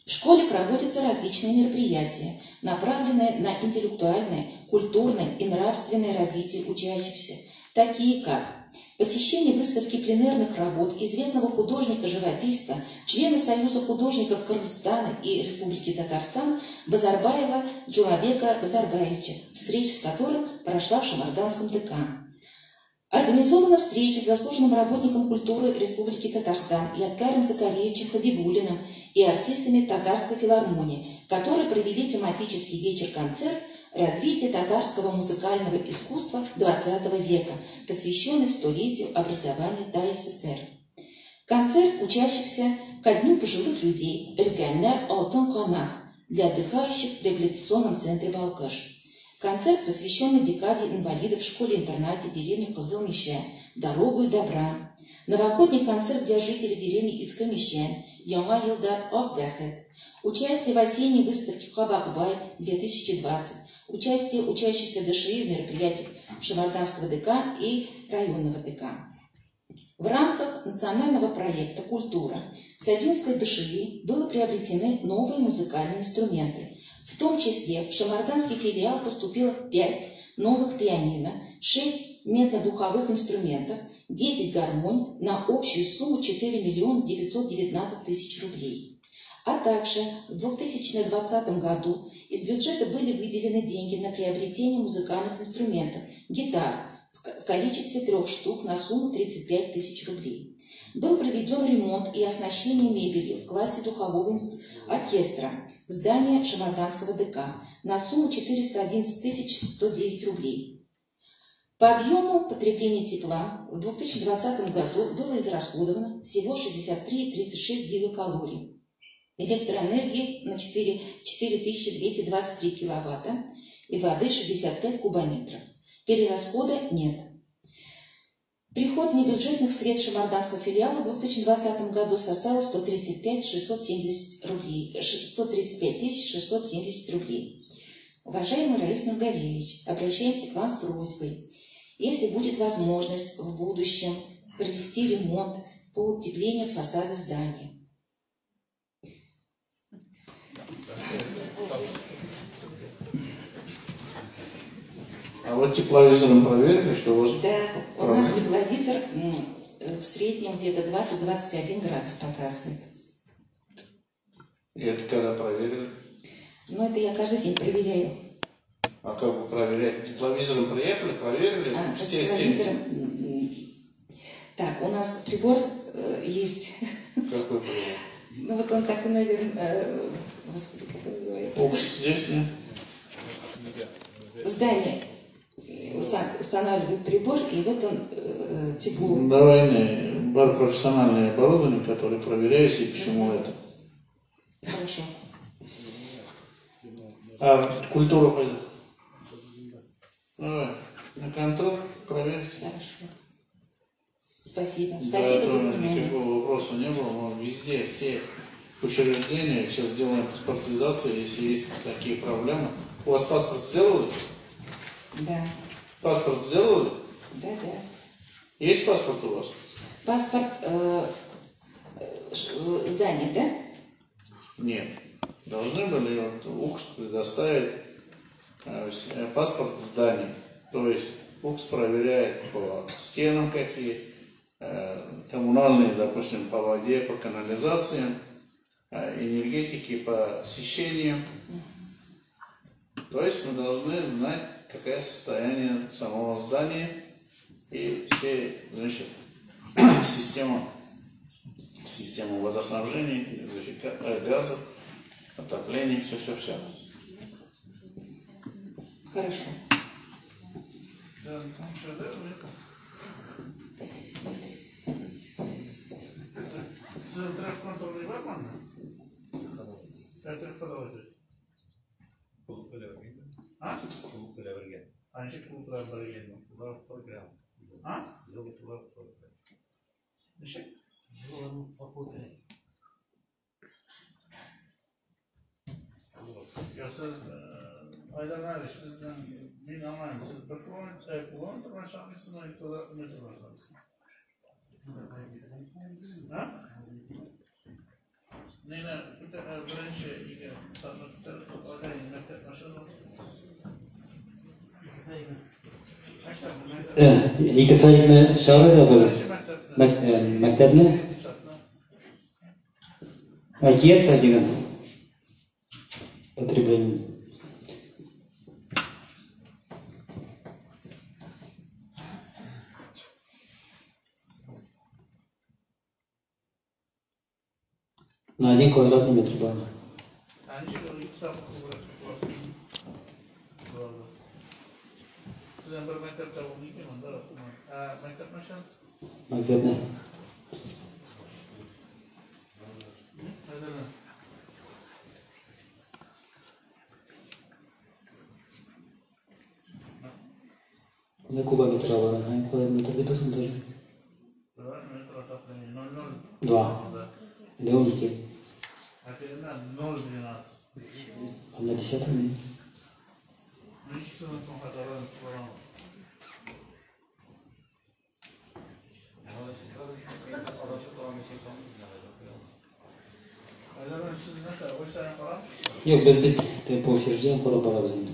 В школе проводятся различные мероприятия, направленные на интеллектуальное, культурное и нравственное развитие учащихся, такие как посещение выставки пленэрных работ известного художника-живописца, члена Союза художников Кыргызстана и Республики Татарстан Базарбаева Джумабека Базарбаевича, встреча с которым прошла в Шамарданском ДК. Организована встреча с заслуженным работником культуры Республики Татарстан Ядкарем Закариевичем Хабибулиным и артистами Татарской филармонии, которые провели тематический вечер-концерт «Развитие татарского музыкального искусства XX века», посвященный столетию образования ТАССР. Концерт учащихся ко Дню пожилых людей «Эльгайнер Алтын Канат» для отдыхающих в реабилитационном центре «Балкаш». Концерт, посвященный декаде инвалидов в школе-интернате деревни Кызыл-Мещань «Дорогу и добра». Новогодний концерт для жителей деревни Ицка-Мещань «Яңа Йылдар Акбәхет». Участие в осенней выставке «Кабакбай 2020». Участие учащихся ДШИ в мероприятиях Шамарданского ДК и районного ДК. В рамках национального проекта «Культура» в Сабинской ДШИ было приобретены новые музыкальные инструменты. В том числе в шамарданский филиал поступило 5 новых пианино, 6 медно-духовых инструментов, 10 гармонь на общую сумму 4 919 000 рублей. А также в 2020 году из бюджета были выделены деньги на приобретение музыкальных инструментов, гитар в количестве 3 штук на сумму 35 000 рублей. Был проведен ремонт и оснащение мебелью в классе духового оркестра в здании Шамарданского ДК на сумму 411 109 рублей. По объему потребления тепла в 2020 году было израсходовано всего 63,36 гигакалорий. Электроэнергии на 4223 киловатта и воды 65 кубометров. Перерасхода нет. Приход небюджетных средств шамарданского филиала в 2020 году составил 135 670 рублей. Уважаемый Раис Нургалиевич, обращаемся к вам с просьбой. Если будет возможность в будущем провести ремонт по утеплению фасада здания. А вот тепловизором проверили, что у вас... Да, у нас тепловизор в среднем где-то 20-21 градус показывает. И это когда проверили? Ну, это я каждый день проверяю. А как вы проверяете? Тепловизором приехали, проверили все степени? Так, у нас прибор есть. Какой прибор? Ну, вот он так и, наверное... Господи, как он называется? Окс здесь, нет? В здании устанавливает прибор, и вот он тепло. Давай, профессиональное оборудование, которое проверяется, и почему это. Хорошо. А культуру пойду. Давай, на контроль проверьте. Хорошо. Спасибо. Спасибо за внимание. Никакого вопроса не было, но везде, все учреждения сейчас сделаем паспортизацию, если есть такие проблемы. У вас паспорт сделали? Да. Паспорт сделали? Да. Есть паспорт у вас? Паспорт здания, да? Нет. Должны были УКС предоставить паспорт зданий. То есть УКС проверяет по стенам какие, коммунальные, допустим, по воде, по канализациям, энергетики, по освещению. То есть мы должны знать, какое состояние самого здания и все, значит, систему водоснабжения, газов, отопления, все. Хорошо. Aylar sizden bir anlayın. Siz performans kullanır mı şarkısını ilk ne yaparsınız? Ha? Neyine birinci ilk sanatçılar olayın mektup başarılı. Ikki saytni shag'ir yapamiz. Maktabni aytyapsiz degan потребление. На 1 квадратный метр было. Maktabni. На кубометра var. Hangi квадратметр yapasın тоже? 2. 12. 1/10 mi? Yok, biz по учреждениям boramiz endi.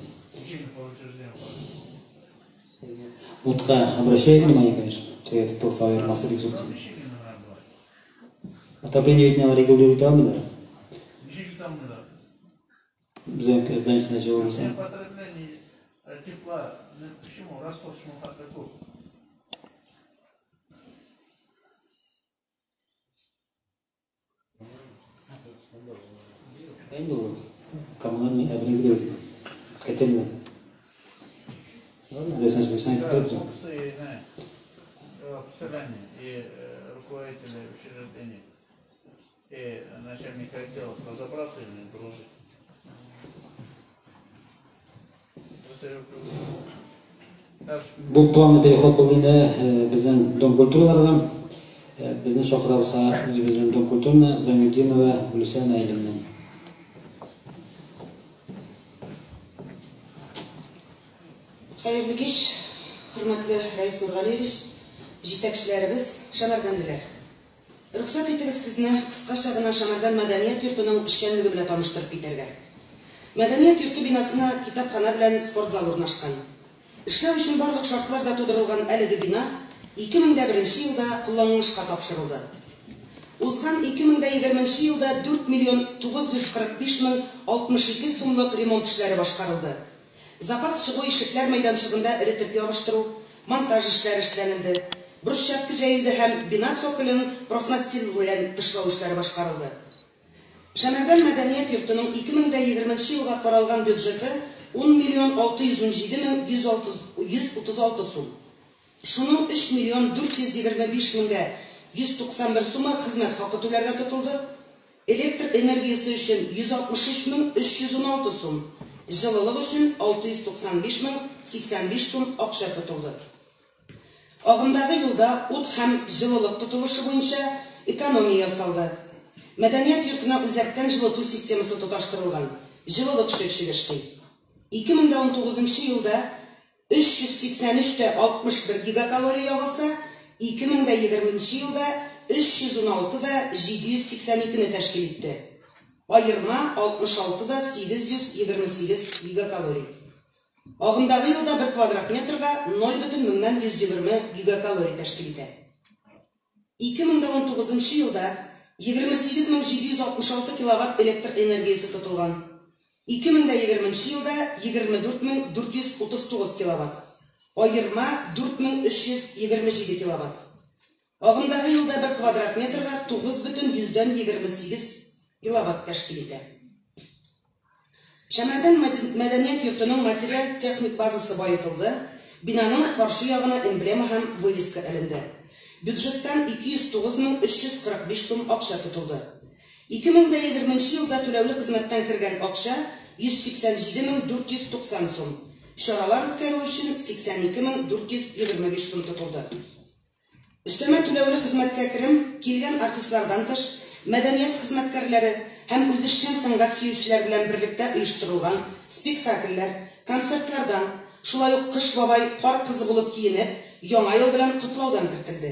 Утка обращает внимание, конечно, совет толстого массы рюкзак. Отопление ведь надо регулировать там, да? Взаимка здание сначала уже. Потребление тепла, почему? Расход шума такой. Ну, коммунальный обрегулирователь. Котельная. Александр Александрович, кто? Поселение и руководители учреждений и начальник отдела разобраться и доложить. Бұл планный переход болғанда біздің Дом культураларға, біздің шоқырауызға өзіміздің Дом культурны Замирдинова Гүлсен Айлымның. Hayırlı kеш, hürmetli Reis Nurғалиевич, жетекшілеріміз, шамардандылар. Рұқсат етіңіз сізні қысқаша ғана Шамардан мәдәният йортының эшчәнлеге белән таныштырып китәргә. Мәдәният йорты бинасына китапхана белән спорт зал урнашкан. Эшләү өчен барлык шартлар да тудырылган әлеге бина 2001 елда кулланылышка тапшырылды. Узган 2020 елда 4,945,062 сумлык ремонт эшләре башкарылды. Запас чыгу ишекләр мәйданчыгында эретеп ябыштыру, монтаж эшләре эшләнелде. Брусчатка җәелде һәм бина цоколын профнастил белән тышлау эшләре башкарылды. Шәмәрдан мәдәният йортының 2020 елга каралган бюджеты 10,617,136 сум. Шуның 3,425,191 сумы хезмәт хакы түләргә тотылды. Электр энергиясе өчен 163,316 сум. Жылылык өчен 695,085 сум акча тотылды. Агымдагы елда ут һәм жылылык тотылышы буенча экономия ясалды. Мәдәният йортына үзәктән жылыту системасы тоташтырылган. Жылылык шөтчеге эшли. 2019 елда 383,61 гигакалория ягылса, 2020 елда 316,782 тәшкил итте. Айырма 66,828 гигакалория. Агымдагы елда 1 квадрат метрга 0,120 гигакалорий тәшкил итә. 2019 елда 28766 киловатт электр энергиясе тотылган. 2020 елда 24439 киловатт. Айырма 4327 киловатт. Агымдагы елда 1 квадрат метрга 9,28 киловатт тәшкил итә. Шәмәрдән мәдәният йортының материаль-техник базасы байытылды, бинаның каршы ягына эмблема һәм вывеска эленде. Бюджеттан 209,345 сум акча тотылды. 2020 елда түләүле хезмәттән кергән акча 187,490 сум. Чаралар үткәрү өчен 82,425 сум тотылды. Өстәмә түләүле хезмәткә керем килгән артистлардан тыш мәдәният хезмәткәрләре һәм үзешчән сәнгать сөючеләр белән берлектә оештырылган спектакльләр, концертлардан, шулай ук Кыш бабай кар кызы булып киенеп, яңа ел белән котлаудан кертелде.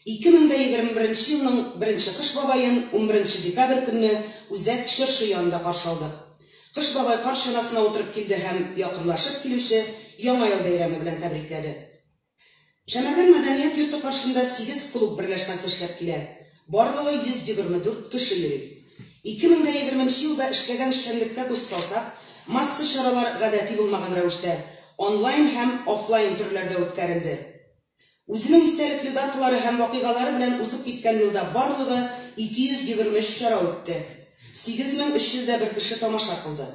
2021 елның 1 Кыш бабайын 11 декабрь көнне Үзәк Чыршы янында каршы алдык. Кыш бабай кар чанасына утырып килде һәм якынлашып килүче яңа ел бәйрәме белән тәбрикләде. Шәмәрдән мәдәният йорты каршында 8 клуб берләшмәсе эшләп килә. Барлыгы 124 кеше йөри. 2020 елда эшләгән эшчәнлеккә күз салсак, масса чаралар гадәти булмаган рәвештә онлайн һәм офлайн төрләрдә үткәрелде. Үзенең истәлекле даталары һәм вакыйгалары белән узып киткән елда барлыгы 223 чара үтте. 8301 кеше тамаша кылды.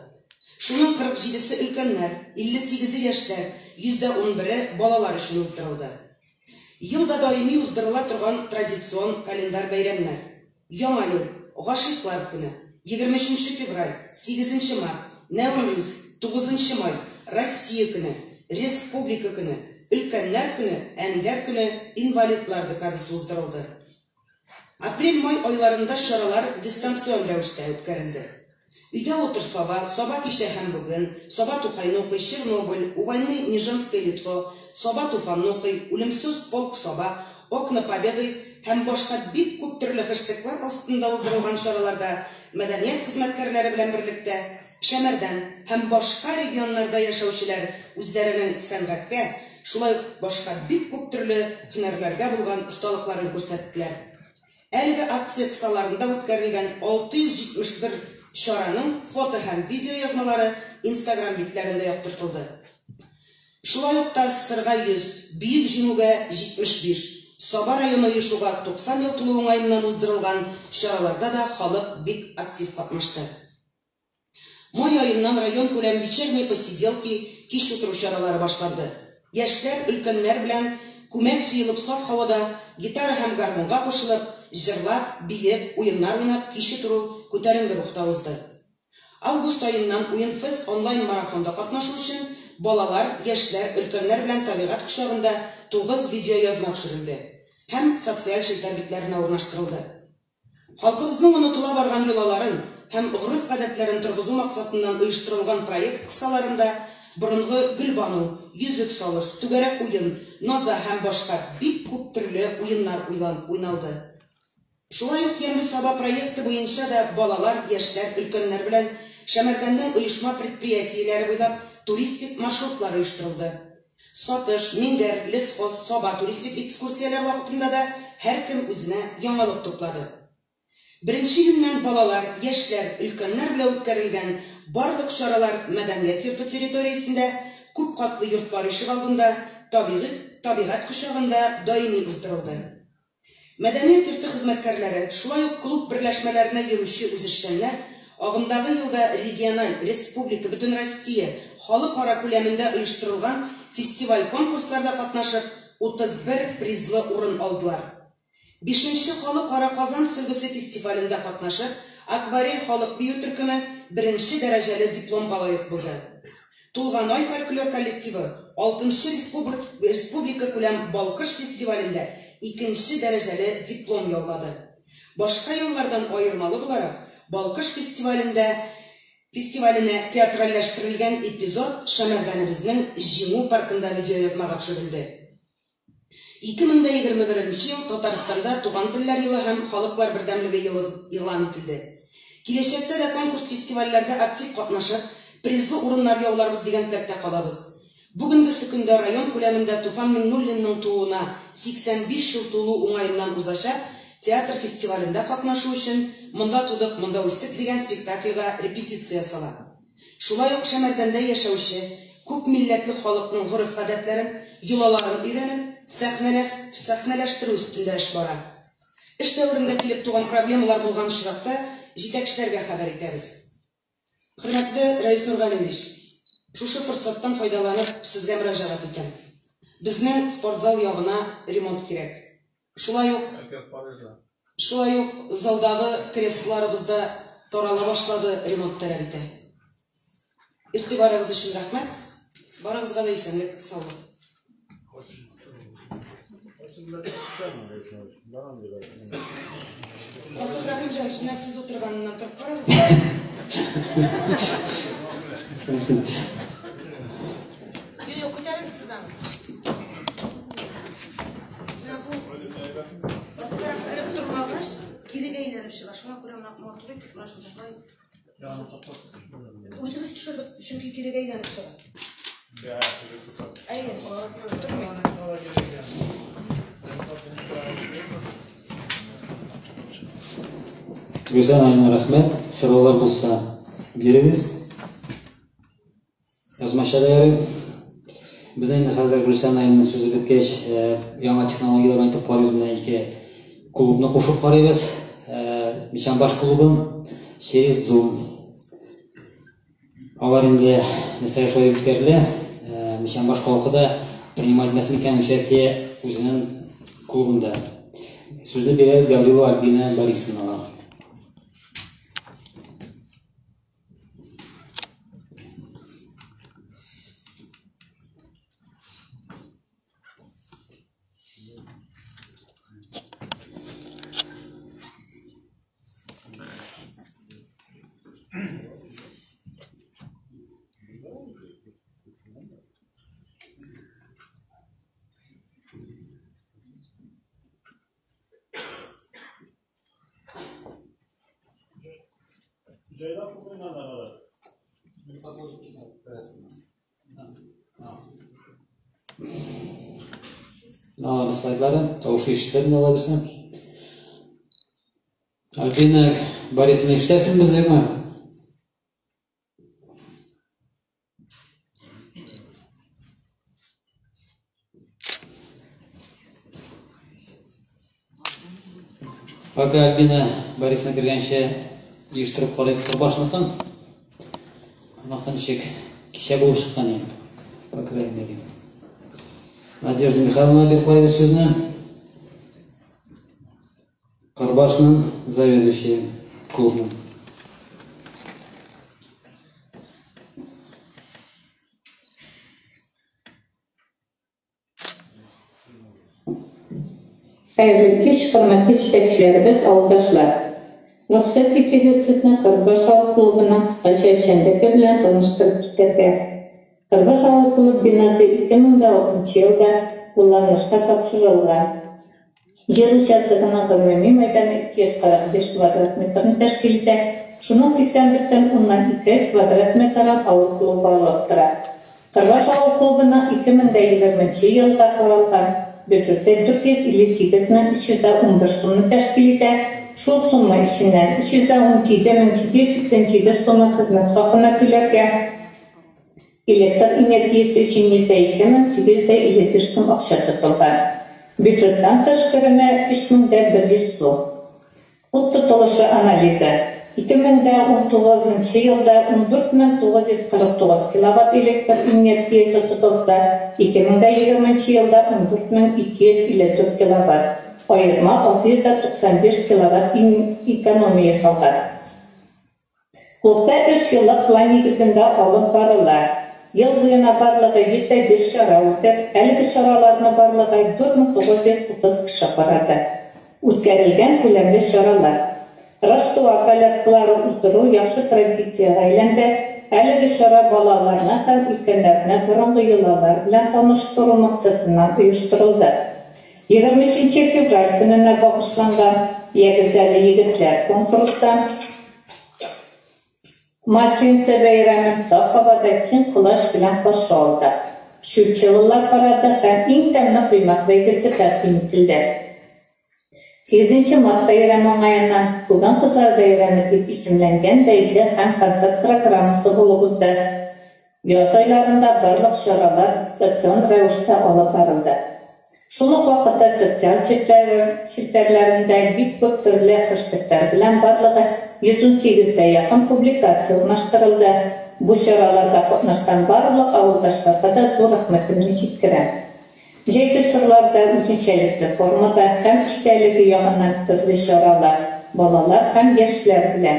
Шуның 47се өлкәннәр, 58 яшьләр, 111 балалар өчен уздырылды. Елда даими уздырыла торган традицион календар бәйрәмнәр. Яңа ел, Гашыйклар көне, 23 февраль, 8 март, Нәүрүз, 9 май, Россия көне, Республика көне, Өлкәннәр көне, Әниләр көне, инвалидлар декадасы уздырылды. Апрель-май айларында чаралар дистанцион рәвештә үткәрелде. Өйдә утыр Саба кичә һәм бүген, Саба Тукайны укый, Чернобыль, Увальный Нижинское лицо, Саба Туфанны укый, Үлемсез полк Саба, Окна Победы һәм башка бик күп төрле хэштеглар астында уздырылган чараларда мәдәният хезмәткәрләре белән берлектә Шәмәрдән һәм башка регионнарда яшәүчеләр үзләренең сәнгатькә, шулай башка бик күп төрле һөнәрләргә булган осталыкларын күрсәттеләр. Әлеге акция кысаларында үткәрелгән 671 чараның фото һәм видео язмалары Instagram битләрендә яктыртылды. Шулай ук Сырга 100, Бөек Җиңүгә 75, Саба районы Ешуга 90 ел тулуы уңаеннан уздырылган чараларда да халык бик актив катнашты. Май айыннан район күләм вечерние посиделки, кич утыру чаралары башланды. Яшьләр, өлкәннәр белән күмәк җыелып саф һавада гитара һәм гармунга кушылып, җырлап, биеп, уеннар уйнап, кич утыру күтәренке рухта узды. Август айыннан Уенфест онлайн марафонда катнашу өчен балалар, яшьләр, өлкәннәр белән табигать кочагында 9 видео язма төшерелде һәм социаль челтәр битләренә урнаштырылды. Халкыбызның онытыла барган йолаларын һәм гореф-гадәтләрен торгызу максатыннан оештырылган проект кысаларында борынгы Гөлбану, йөзек салыш, түгәрәк уен, наза һәм башка бик күп төрле уеннар уйналды. Шулай ук Ямбы Саба проекты буенча да балалар, яшьләр, өлкәннәр белән Шәмәрдәннең оешма предприятиеләре буйлап туристик маршрутлар оештырылды. Сатыш, Мингәр, Лесхоз, Саба туристик экскурсияләр вакытында да һәркем үзенә яңалык туплады. Беренче көннән балалар, яшьләр, өлкәннәр белән үткәрелгән барлык чаралар мәдәният йорты территориясендә күп катлы йортлар ишек алдында табигать кочагында даими уздырылды. Мәдәният йорты хезмәткәрләре, шулай ук клуб берләшмәләренә йөрүче үзешчәннәр агымдагы елда региональ, республика, бөтен Россия халыкара күләмендә оештырылган фестиваль-конкурсларда катнашып 31 призлы урын алдылар. 5-нче халыкара Казан сөлгесе фестивалендә катнашып, Акварель халык бию төркеме 1-нче дәрәҗәле дипломга лаек булды. Тулганай фольклор коллективы 6-нчы республика күләм Балкыш фестивалендә 2-нче дәрәҗәле диплом яулады. Башка еллардан аермалы буларак, Балкыш фестиваленә театральләштерелгән эпизод Шәмәрдәнебезнең Җиңү паркында видеоязмага төшерелде. 2021 ел Татарстанда Туган телләр елы һәм халыклар бердәмлеге елы игълан ителде. Киләчәктә дә конкурс фестивальләрдә актив катнашып, призлы урыннар яуларбыз дигән теләктә калабыз. Бүгенге көндә район күләмендә Туфан Миңнуллинның тууына 85 ел тулу уңаеннан узачак театр фестивалендә катнашу өчен монда тудык, монда үстек дигән спектакльгә репетиция сала. Шулай ук Шәмәрдәндә яшәүче күп милләтле халыкның гореф-гадәтләрен, йолаларын өйрәнеп, сәхнәләштерү үстендә эш бара. Эш дәверендә килеп туган проблемалар булган очракта җитәкчеләргә хәбәр итәбез. Хөрмәтле Рәис Нургалиевич, шушы форсаттан файдаланып сезгә мөрәҗәгать итәм. Безнең спортзал ягына ремонт кирәк. Шулай ук залдагы креслоларыбызда тарала башлады, ремонт таләп итә. Игътибарыгыз өчен рәхмәт. Барыгызга да исәнлек, саулык. Асыл Рәхимҗан, менә сез утырганнан торып карагыз. Юк, күтәрегез сез аны. Кирегә әйләнеп чыга. Шуңа күрә матур итеп, менә шундай. Үзебез төшердек, чөнки кирегә әйләнеп чыга. Гүзәл айына рәхмәт. Сораулар булса бирегез. Язмачада ярый. Без инде хәзер Гүзәл айының сүзе беткәч, яңа технологиялар айтып карыйбыз, менә ике клубны кушып карыйбыз. Мишанбаш клубын через Zoom. Алар инде нәрсәгә шулай үткәрелә. Мишанбаш халкы да принимать мәсмикән участие үзенең клубында. Сүзне бирәбез Гаврилова Альбина Борисовнага. Слайдлары, таушы ишеттерін ала берсен. Альбина Борисовна, ишетәсен бездәме? Пока Альбина Борисовна кергәнче ештереп карыйк Турбашныкын. Анакын чек кичә булып чыккан иде. По крайней мере. Надежда Михайловна биреп карыйбыз сүзне. Карбашның заведующий клубның. Хәерле кич, хөрмәтле җитәкчеләребез, авылдашлар. Рөхсәт итегез сезне Карбаш авыл клубының кыскача эшчәнлеге белән таныштырып китәргә. Карбаш авыл клуб бинасы 2006 елда кулланышка тапшырылган. Җир участогының гомуми мәйданы 245 квадрат метрны тәшкил итә. Шуның 81,2 квадрат метрын авыл клубы алып тора. Карбаш авыл клубының 2020 елда каралган бюджеты 458,311 сумны тәшкил итә. Шул сумма içinden 317,787 сумма хезмәт хакына түләргә, электр энергиясе өчен 2,855 сум акча тотылган. Бюджеттан тыш кереме 3100 сум. Ут тотылышы анализы. 2019 елда 14949 киловатт электр энергиясе тотылса, 2020 елда 14254 киловатт. Ayırma 695 киловатт экономия салган. Клубта 3 еллык план нигезендә алып барыла. Ел буена барлыгы 105 чара үтеп, әлеге чараларны барлыгы 4930 кеше барады. Үткәрелгән күләмле чаралар. Рашту акалатлары уздыру яхшы традициягә әйләнде. Әлеге чара балаларны һәм өлкәннәрне борынгы йолалар белән таныштыру максатыннан оештырылды. 23 февраль көненә багышланган Ягезәле егетләр конкурсы Masleniца bayramı saf havada kin kulaş bilen başlandı. Şu çılılar parada hem inktemli kıymak beygisi takdim edildi. 8 Mart bayramı ayından Bugan Kızlar Bayramı deb isimlengen beygide hem konsert programması bulubuzda. Yaz aylarında barlıq şoralar stasyon rəvişdə alıb barıldı. Şuluq vaqtda sosial çilterlərində bir көп türlü xışlıqlar bilen barlığı 118'de yakın publikasiya ornaştırıldı. Bu şoralarda qatnaşqan barlıq avuldaşlarga da zor rahmetimni yetkirəm. Jeydi şoralarda özünçəlikli formada hem iştəliği yağından türlü şoralar, balalar hem yaşlar bilen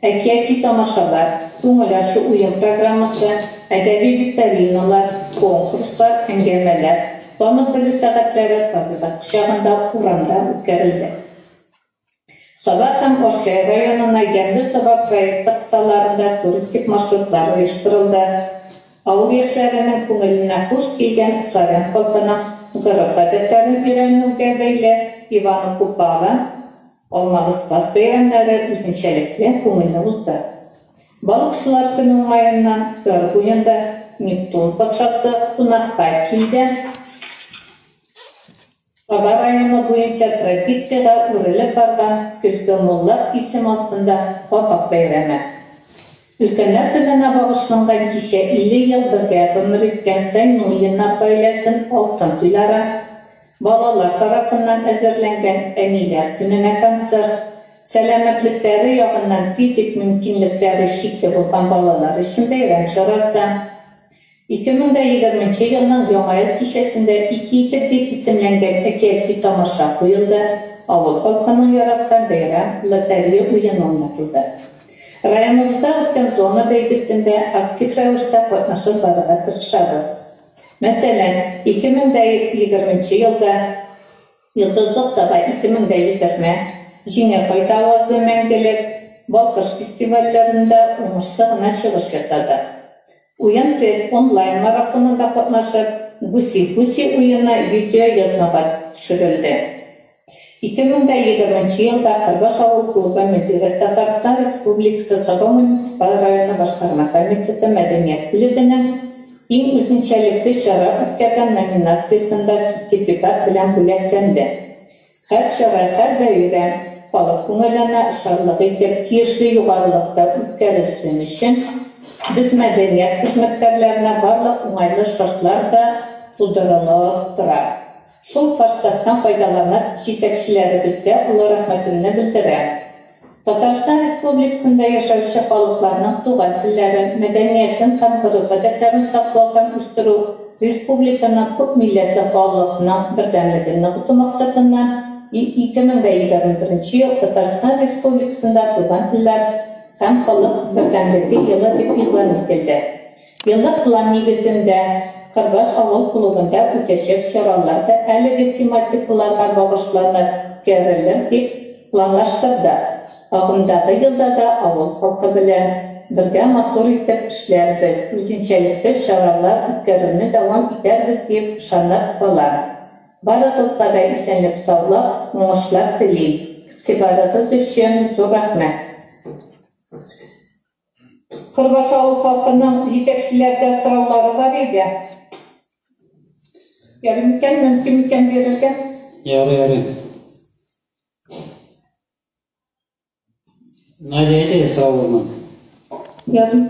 əkiyyəti tamaşalar, Tuğulaşı uyum programması, ədebi viktorinalar, konkurslar, əngəmələr, Banu Bölü Səqətləri tabiqat qışağında uğramda ötkərildi. Sabah hem Orşay rayonuna Gəmli Sabah proyekti qısalarında turistik marşrutlar uyuşturuldu. Avul yaşlarının көңіліне hoş келген Slaven xalqına ғұрып әдеттерін үйренуге бәйле Иваны Купала, Olmalı Spас bayramları үзенчәлекле көңілі узды. Balıkçılar günü ayından Görgüyünde Нептун патшасы қонаққа келді. Саба районы бойынша традицияға өріліп барған Көзгі Молла исім астында Қапақ байрамы. Үлкендер күніне бағышланған кеше 50 ел бірге ғұмыр еткен Сайнуллинар ғаиләсін алтын тойлары, балалар тарафынан әзірленген әнилер күніне концерт, сәламәтліктері яғынан физик мүмкінліктері шекте болған балалар үшін бәйрәм шарасы. 2020 елның яңа ел кешесінде 2 итек деп исемленген әкиятти тамаша қойылды. Авыл халқының яратқан бәйрәм лотерея ойыны ойнатылды. Районымызда өткен зона бәйгесінде актив рәвештә катнашып баруга тырышабыз. Мәсәлән, 2020 елда Йолдызлык Саба 2020, Җиңе Кайта авазы мәңгелек, Балкыш фестивальләрендә уңышлы гына чыгыш ясадык. Уен Фест онлайн марафонында катнашып, Гуси уены видео язмага төшерелде. 2020 елда Кырбаш авыл клубы мөдире Татарстан Республикасы Саба муниципаль районы башкарма комитеты мәдәният бүлегенең иң үзенчәлекле чара үткәргән номинациясында сертификат белән бүләкләнде. Һәр чара, һәр бәйрәм халык күңеленә шатлык итеп тиешле югарылыкта үткәрелсен өчен без мәдәният хезмәткәрләренә барлык уңайлы шартлар да тудырылып тора. Шул форсаттан файдаланып, җитәкчеләребезгә улы рәхмәтемне белдерәм. Татарстан Республикасында яшәүче халыкларның туган телләрен, мәдәниятен һәм гореф-гадәтләрен саклау һәм үстерү республиканың күп милләтле халыкның бердәмлеген ныгыту максатыннан 2021 ел Татарстан Республикасында туган телләр һәм халык бердәмлеге елы дип игълан ителде. Еллык план нигезендә Кырбаш авыл клубында үтәчәк чараларда әлеге тематикаларга багышланып үткәрелер дип планлаштырдык. Агымдагы елда да авыл халкы белән бергә матур итеп эшләрбез, үзенчәлекле чаралар үткәрүне дәвам итәрбез дип ышанып калам. Барыгызга да исәнлек, саулык, уңышлар телим. Игътибарыгыз өчен зур рәхмәт. Кырбаш авыл халкының җитәкчеләргә сораулары бар иде. Ярымкен, мөмкин бирелгән. Ярый. Надя, әйтегез сұрауыңызны. Ярым.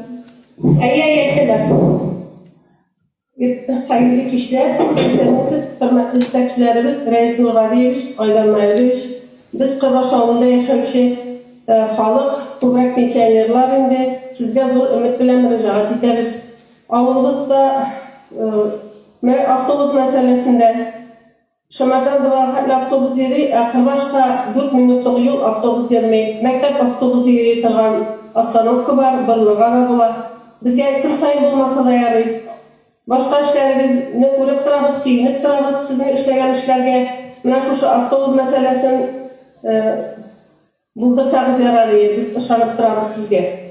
Әйтегез. Hayırlı kişiler, esensiz, hürmetli istekçilerimiz, Reis Nurgaliyeviç, Aydan Mayliyeviç, biz Kırbaş avında yaşamışı halk, kubrak neçeylerler indi, sizge zor ümit bilen müracaat ederiz. Avılımızda avtobus meselesinde Şamardan Dıvarhatlı avtobus yeri, Kırbaş'a 4 minutluk yol avtobus yermeyi, mektep avtobus yeri tırgan astanovka var, bırlığa bula. Bizge kim sayı bulmasa da yarı. Başka işlerimiz ne görüp durabız, kiyinip durabız, sizin işleyen işlerge, mena şu avtobus meselesini buldursanız yararı, biz ışanıp durabız sizge.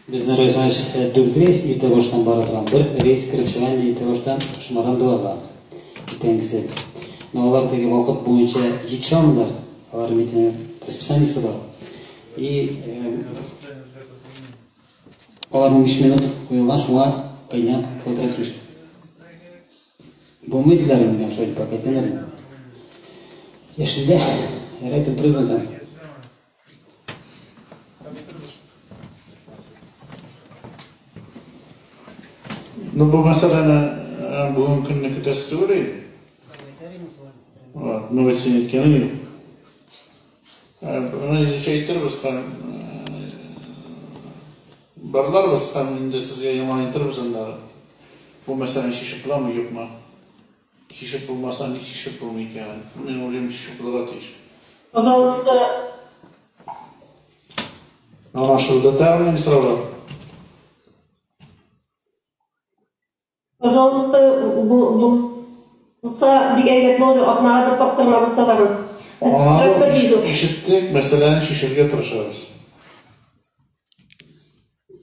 Bizden rejimiz 4 reis İrteboş'tan barıtıran, bir reis kırıkşıgan İrteboş'tan Şımarandıvaga итенгisi. Onlar teki vakit boyunca yetişamlar, var metine расписаниесі бар. И Аларның 5 минут куелган, шуңа кыйнап кылдырып килишти. Булмыйдылар менә шул пакетлар. Яшендә әрәйтеп торганда. Ну, bu meseleni bugün günlük desturi. Ну, это не кенли. Она изучает рыбыскан. Barlar baskan indi sizge yaman intervizanlar. Bu mesele şişip bulamı yok mu? Şişip bulmasan hiç şişip bulmayken. Ben olayım şişip bulatış. Пожалуйста. Anlaşıldı. Devam edin sıralar. Пожалуйста, bulsa bir eget olur, atmağa da baktırmamışsa varım. İşittik, meselenin şişirge tırışarız.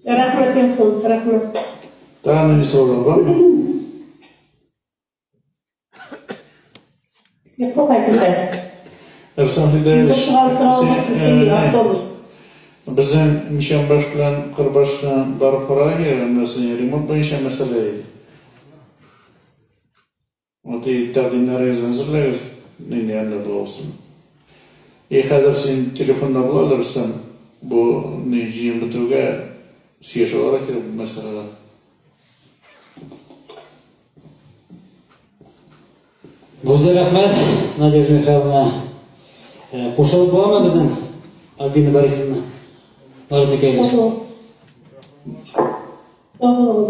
Rahmet olsun, rahmet. Devam edin sıralar var mı? Yok, hayır. Ersan Hidayeliş. Bizim Mişanbaş bilen Kırbaş bilen darıp parayı nasıl remote boyunca meseleydi. O taqdimleri hazırlayız. Ne yanında bu olsun. Kadar sen telefonla bulalırsan bu neciyim bütüge siyasi olarak bu meseleler. Buldar rahmat, Надежда Михайловна. Qo'shilib bo'ladimi bizning Albina Borisovna?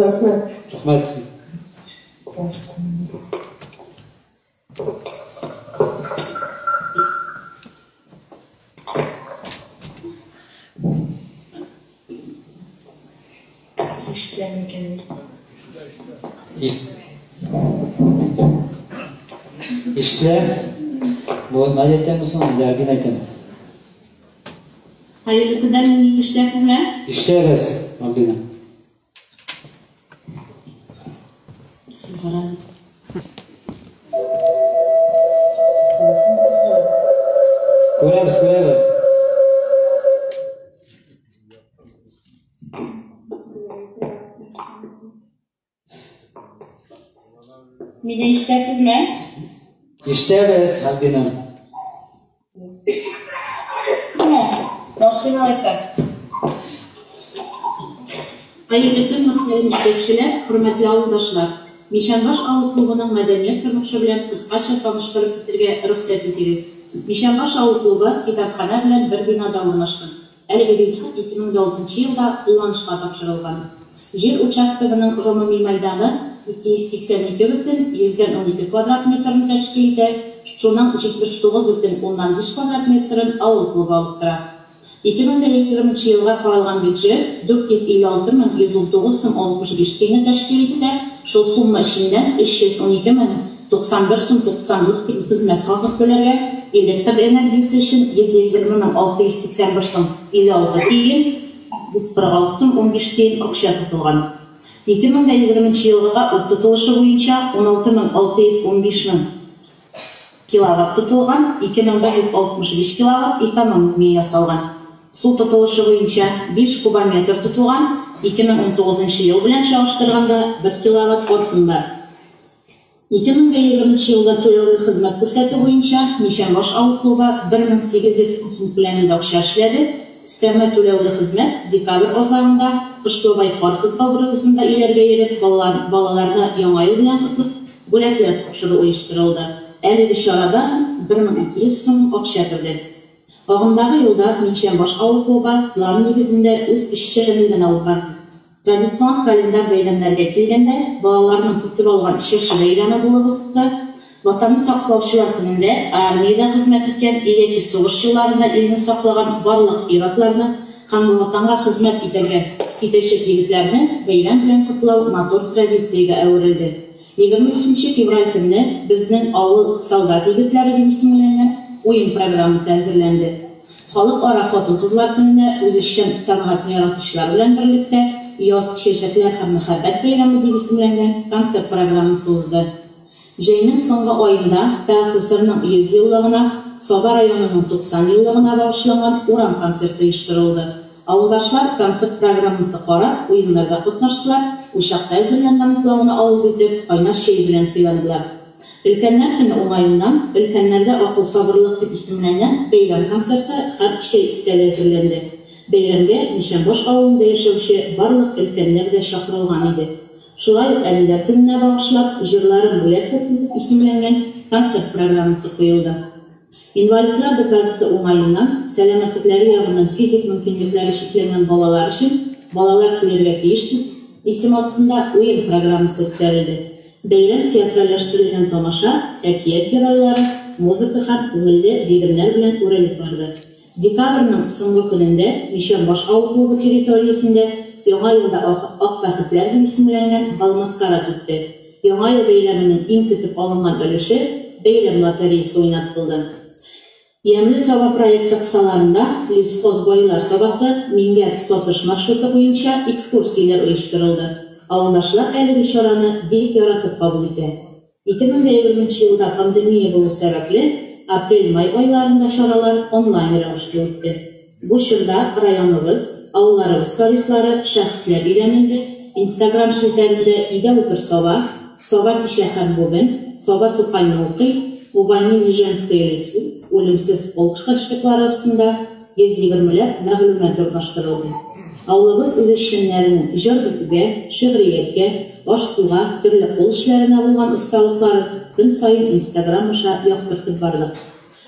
Rahmat. Rahmat. İşte bu maddetten misin? Dergin aytem. Hayırlı kıdemli işlersiz mi? İşleriz, Albina. Siz karar. Göremiz. Bir de işlersiz mi? İşleriz, Albina. Başlayalıysa. Hayırlı gün muhterem işbekçiler, hürmetli avuldaşlar. Mişanbaş Avul Klubu'nun medeniyet tırmışı bilen kıskaça tanıştırıp bitirge rühsat etiriz. Mişanbaş Avul Klubu kitapxana bilen bir binada ornaşkın. Әлеге бюджет 2006 yılda kullanışga topşırılgan. Жер участогының гомуми майданы 282,112 квадрат метрін тәшкил итә. Шуның 79,5 квадрат метрін Авыл клубы алып тора. 2020 yılga каралган бюджет 456,165 теңге тәшкил итә. Шул сумма içinden 312,91 сум 94 тиен хезмәт хакы төләргә, электр энергиясе өчен 120,685 сум 56 тиен, 146 сум 15 тиен акча тотылган. 2020 yılga ут тотылышы буенча 16,615 киловатт тотылган, 2165 киловатт экономия ясалган. Су тотылышы буенча 5 кубометр тотылган, 2019 yıl белән чагыштырганда 1 киловатт артын бар. 2020 yılda төләүле хезмәт күрсәтү буенча Mişanbaş Авыл клубы 1800 сум күләмендә акча эшләде. Өстәмә төләүле хезмәт декабрь азагында Кыштыбай парк образында иләргә йөреп балаларны яңа ел белән котлап бүләкләр тапшыру оештырылды. Әлеге чарада 1200 сум акча керде. Агымдагы елда Mişanbaş Авыл клубы план нигезендә үз эшчәнлеген алып барды. Традицион календар бәйрәмнәргә килгәндә, балаларның көтеп алган чыршы бәйрәме булып үтте. Ватанны саклаучылар көнендә армиядә хезмәт иткән яки сугыш елларында илне саклаган барлык иратларны һәм ватанга хезмәт итәргә китәчәк егетләрне бәйрәм белән котлау матур традициягә әверелде. 23 февраль көнне безнең авыл солдат егетләре дип исемләнгән уен программасы әзерләнде. Халыкара хатын-кызлар көнендә үзешчән сәнгать яратучылар белән берлектә яз чәчәкләр һәм мәхәббәт бәйрәме дип исемләнгән концерт программасы узды. Җәйнең соңгы аенда ТССРның 100 еллыгына, Саба районының 90 еллыгына багышланган урам концерты оештырылды. Ауылдашлар концерт программасы карап, уеннарда катнаштылар, учакта әзерләнгән плауны авыз итеп, кайнар чәй белән сыйландылар. Өлкәннәр көне уңаеннан, өлкәннәрдә акыл сабырлык дип исемләнгән бәйрәм концерты һәр кичә истәле әзерләнде. Бәйрәмгә Мишәмбаш авылында яшәүче барлык өлкәннәр дә чакырылган иде. Шулай ук Әниләр көненә багышлап, җырларын бүләк дип исемләнгән концерт программасы куелды. Инвалидлар декадасы уңаеннан, сәламәтлекләре ягыннан физик мөмкинлекләре чикләнгән балалар өчен балалар күләргә тиеш исем астында уен программасы үткәрелде. Бәйрәм театральләштерелгән тамаша, әкият геройлары, музыка һәм күңелле ритмнар белән үрелеп барды. Декабрьнең соңгы көнендә Мишәмбаш авыл клубы территориясендә яңа елда ак бәхетләр дип исемләнгән бал-маскарад үтте. Яңа ел бәйрәменең иң көтеп алынган өлеше бәйрәм лотереясы уйнатылды. Ямлы саба проекты кысаларында Лесхоз байлар сабасы Мингәр сатыш маршруты буенча экскурсияләр оештырылды. Авылдашлар әлеге чараны бик яратып кабул итә. 2020 елда пандемия булу сәбәпле апрель-май айларында чаралар онлайн рәвештә үтте. Бу чорда районыбыз, авылларыбыз тарихлары, шәхесләр өйрәнелде. Instagram шелтәрендә Идә утыр Саба, Саба кичә һәм бүген, Саба Тукайны укый, Увольнение женское лицо, үлемсез полк хәштеглары астында 120ләп мәгълүмат урнаштырылды. Авылыбыз үз эшчәннәренең җыр-битүгә, шигърияткә, аш-суга, төрле кул эшләренә булган осталыкларын көн сайын Instagram аша яктыртып бардык.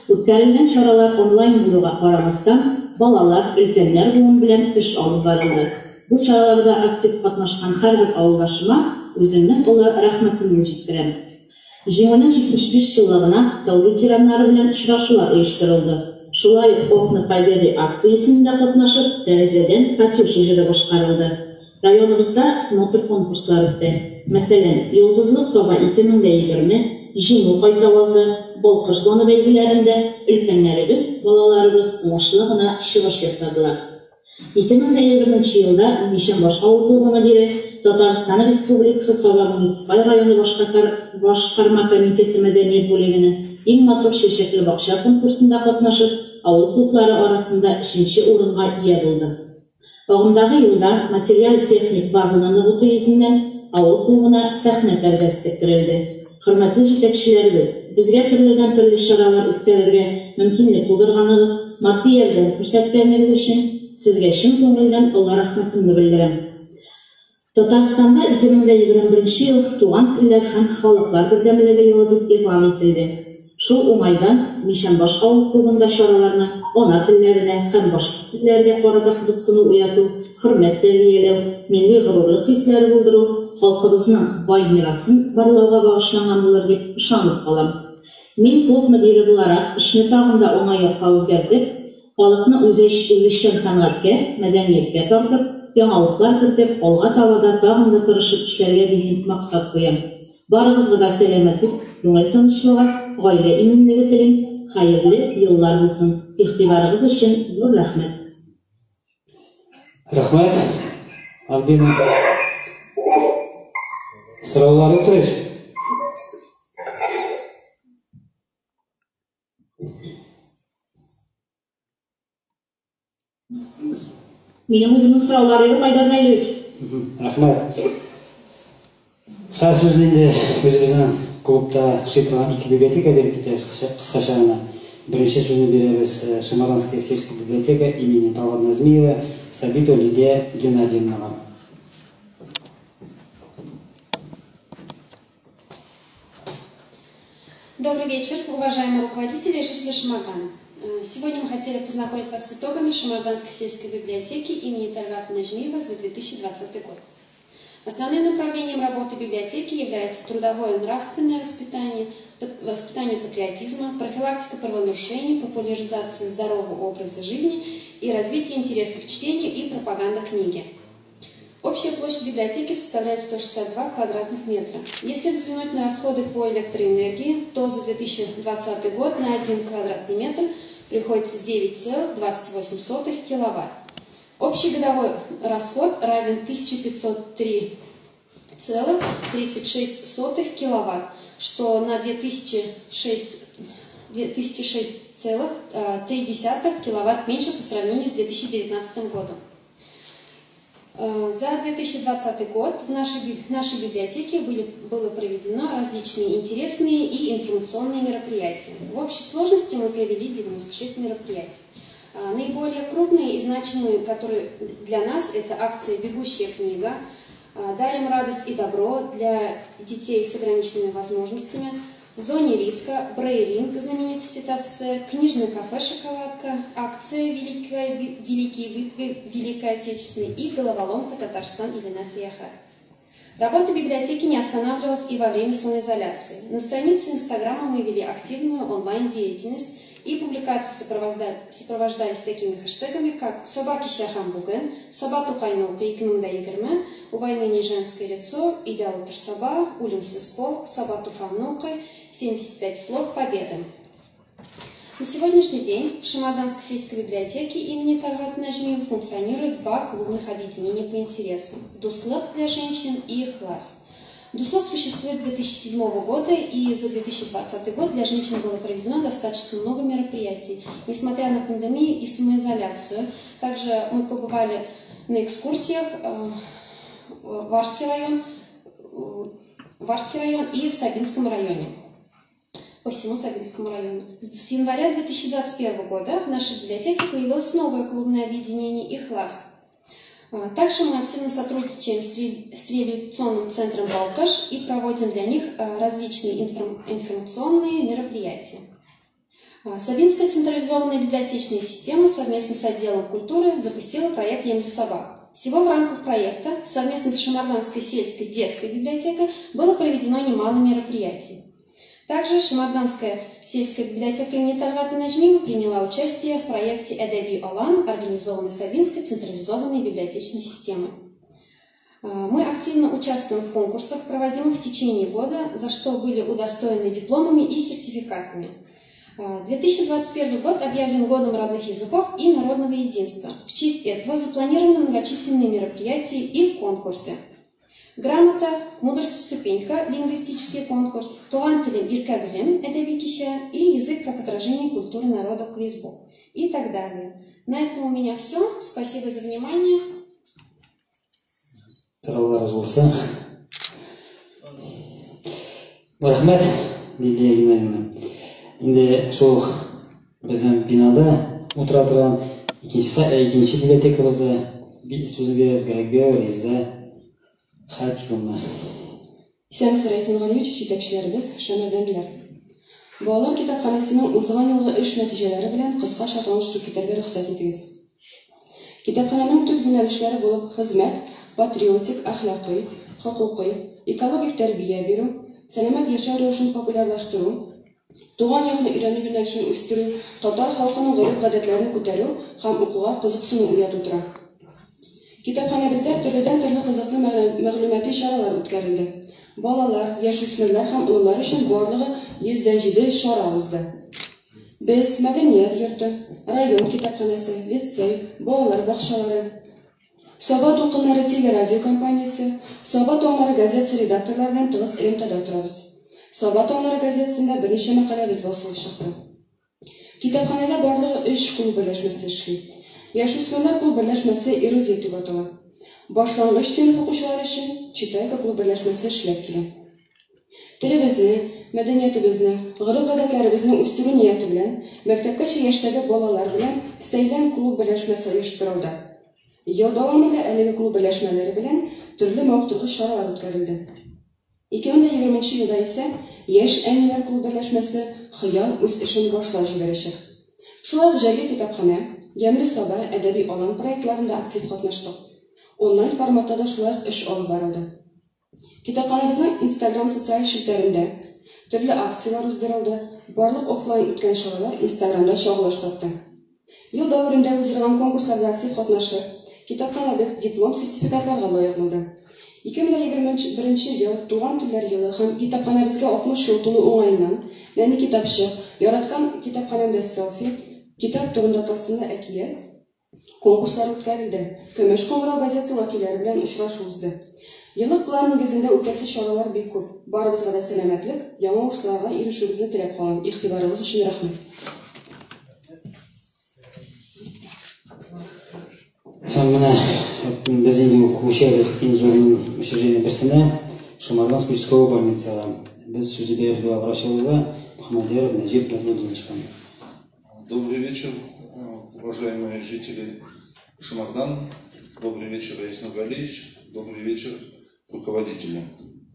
Үткәрелгән чаралар онлайн булуга карамастан, балалар, өлкәннәр буын белән эш алып барылды. Бу чараларда актив катнашкан һәрбер авылдашыма үземнең олы рәхмәтемне җиткерәм. Җиңүнең 75 еллыгына тыл ветераннары белән очрашулар оештырылды. Шулай ук «Окна Победы» акциясендә катнашып, тәрәзәдән Катюша җыры башкарылды. Районыбызда смотр конкурслары үтте. Мәсәлән, Йолдызлык Саба 2020, Җиңү кайтавазы, Балкыш зоны бәйгеләрендә өлкәннәребез, балаларыбыз уңышлы гына чыгыш ясадылар. 2020 елда Мишәмбаш авыл клубы мөдире, Татарстан Республикасы Саба муниципаль районы башкарма комитеты мәдәният бүлегенең иң матур чәчәкле бакча конкурсында катнашып, авыл клублары арасында 3нче урынга ия булды. Агымдагы елда материаль техник базаны ныгыту йөзеннән авыл клубына сәхнә пәрдәсе тектерелде. Хөрмәтле җитәкчеләребез, безгә төрле чаралар үткәрергә мөмкинлек тудырганыгыз, матди ярдәм күрсәткәнегез өчен сезгә чын күңелдән олы рәхмәтемне белдерәм. Татарстанда 2021 ел туган телләр һәм халыклар бердәмлеге елы дип игълан ителде. Шул уңайдан Мишәмбаш авыл клубында чараларны ана телләренә һәм башка телләргә карата кызыксыну уяту, хөрмәт тәрбияләү, милли горурлык хисләре булдыру, халкыбызның бай мирасын барлауга багышланган булыр дип ышанып калам. Мин клуб мөдире буларак эшне тагын да уңай якка үзгәртеп, халыкны үзешчән сәнгатькә, мәдәнияткә тартып, яңалыклар кертеп, алга табада тагын да тырышып эшләргә дигән максат куям. Барыгызга да сәламәтлек, күңел тынычлыгы, гаилә иминлеге телим, хәерле еллар булсын. Игътибарыгыз өчен зур рәхмәт. Рәхмәт, Альбина. Сораулар үтүреш. Минем үземнең сораулар юк, Айдар Наилович. Рәхмәт. Хәзер инде үзебезнең клубта эшләтелгән 2 библиотека белән китәбез кыскача гына. Беренче сүзне бирәбез Шамаранская сельская библиотека имени Талгат Назмиева Сабитова Лидия Геннадьевна. Добрый вечер, уважаемые руководители и жители Шамардана. Сегодня мы хотели познакомить вас с итогами Шамарданской сельской библиотеки имени Талгата Назмиева за 2020 год. Основным направлением работы библиотеки является трудовое и нравственное воспитание, воспитание патриотизма, профилактика правонарушений, популяризация здорового образа жизни и развитие интереса к чтению и пропаганда книги. Общая площадь библиотеки составляет 162 квадратных метра. Если взглянуть на расходы по электроэнергии, то за 2020 год на 1 квадратный метр приходится 9,28 киловатт. Общий годовой расход равен 1503,36 киловатт, что на 2006 2006,3 киловатт меньше по сравнению с 2019 годом. За 2020 год в нашей библиотеке было проведено различные интересные и информационные мероприятия. В общей сложности мы провели 96 мероприятий. Наиболее крупные и значимые, которые для нас, это акция «Бегущая книга», «Дарим радость и добро» для детей с ограниченными возможностями, в зоне риска, Брейлинг, знаменитости ТАССР, книжное кафе «Шоколадка», акция Великой Отечественной и головоломка «Татарстан или Насияха». Работа библиотеки не останавливалась и во время самоизоляции. На странице Инстаграма мы вели активную онлайн-деятельность, и публикации сопровождались такими хэштегами, как «Собаки Шахан Буген», «Соба Тухайнаука 2020», «У войны не женское лицо», «Идеал Саба», «Улимсыз полк», «Соба Туфанаука», «75 слов победы». На сегодняшний день в Шамарданской сельской библиотеке имени Талгата Нажмиева функционирует два клубных объединения по интересам – «Дуслык» для женщин и «Ихлас». ДУСОВ существует с 2007 года, и за 2020 год для женщин было проведено достаточно много мероприятий, несмотря на пандемию и самоизоляцию. Также мы побывали на экскурсиях в Варский район и в Сабинском районе, по всему Сабинскому району. С января 2021 года в нашей библиотеке появилось новое клубное объединение «Ихлас». Также мы активно сотрудничаем с реабилитационным центром «Балкаш» и проводим для них различные информационные мероприятия. Сабинская централизованная библиотечная система совместно с отделом культуры запустила проект «Емли собак». Всего в рамках проекта совместно с Шамарданской сельской детской библиотекой было проведено немало мероприятий. Также Шамарданская сельская библиотека имени Талгата Нажмиева приняла участие в проекте «Эдаби Алан», организованной Сабинской централизованной библиотечной системой. Мы активно участвуем в конкурсах, проводимых в течение года, за что были удостоены дипломами и сертификатами. 2021 год объявлен годом родных языков и народного единства. В честь этого запланированы многочисленные мероприятия и конкурсы. Грамота, мудрости ступенька, лингвистический конкурс, туган телем иркагрем, эдеби кише и язык как отражение культуры народа квизбук и так далее. На этом у меня все. Спасибо за внимание. Рахмет, Лидия Геннадьевна. Инде шул біздің бинада отыра тұрған екінші библиотекабызды сөзі беребіз, Хатиковна. Исәмис Рәис Нургалиевич җитәкчеләребез, шәмәрдәнләр. Балалар китапханәсенең узган елгы эш нәтиҗәләре белән кыскача таныштырып китәргә рөхсәт итегез. Китапханәнең төп юнәлешләре булып хезмәт, патриотик, әхлакый, хокукый, экологик тәрбия бирү, сәламәт яшәү рәвешен популярлаштыру, туган якны өйрәнү юнәлешен үстерү, татар халкының гореф-гадәтләрен күтәрү һәм укуга кызыксыну уяту тора. Китапханәбездә төрледән-төрле кызыклы мәгълүмати чаралар үткәрелде. Балалар, яшүсмерләр һәм уллар өчен барлыгы 107 чара узды. Без мәдәният йорты, район китапханәсе, лицей, балалар бакчалары, Саба тулкыннары телерадио компаниясе, Саба таңнары газетасы редакторлары белән тыгыз элемтәдә торабыз. Саба таңнары газетасында берничә мәкаләбез басылып чыкты. Китапханәдә барлыгы 3 клуб берләшмәсе эшли. Яшүсмерләр клуб берләшмәсе эрудия дип атала. Башлангыч сыйныф укучылары өчен Читайка клуб берләшмәсе эшләп килә. Телебезне, мәдәниятебезне, гореф-гадәтләребезне үстерү нияте белән мәктәпкәчә яшьтәге балалар белән Сәйлән клуб берләшмәсе оештырылды. Ел дәвамында әлеге клуб берләшмәләре белән төрле мавыктыргыч чаралар үткәрелде. 2020 елда исә Яшь әниләр клуб берләшмәсе хыял үз эшен башлап җибәрәчәк. Шулай ук Җәлил китапханә, Ямлы Саба әдәби алан проектларында актив катнаштык. Онлайн форматта да шулай эш алып барылды. Китапханәбезнең Instagram социаль челтәрендә төрле акциялар уздырылды. Барлык офлайн үткән чаралар Instagramда чагылыш тапты. Ел дәврендә уздырылган конкурсларда актив катнашып, китапханәбез диплом сертификатларга лаек булды. 2021 ел туган телләр елы һәм китапханәбезгә 60 ел тулу уңаеннан Нәни китапчы, яраткан китапханәмдә селфи, китап турында тасында әкият конкурслар үткәрелде. Көмеш Комрау газетасы вәкилләре белән очрашу узды. Еллык план нигезендә үтәсе чаралар бик күп. Барыбызга да сәламәтлек, яңа уңышларга ирешүебезне теләп калам. Игътибарыгыз өчен рәхмәт. Мына біз енді көшеміз инжурның учреждение бірсіне Шамарданская участковая больница. Біз сюда берем обращался Мухаммадеров Наджиб Назлубзиншкан. Добрый вечер, уважаемые жители Шамардан. Добрый вечер, Раис Нургалиевич. Добрый вечер, руководители.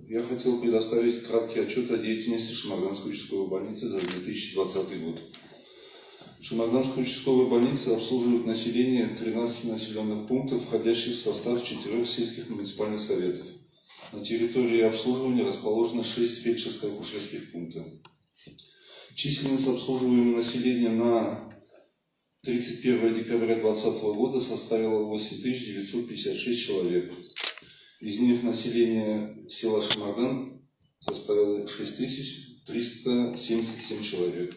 Я хотел предоставить краткий отчет о деятельности Шамарданской участковой больницы за 2020 год. Шамарданская участковая больница обслуживает население 13 населенных пунктов, входящих в состав 4 сельских муниципальных советов. На территории обслуживания расположено 6 фельдшерско-акушерских пунктов. Численность обслуживаемого населения на 31 декабря 2020 года составила 8956 человек. Из них население села Шамардан составило 6377 человек.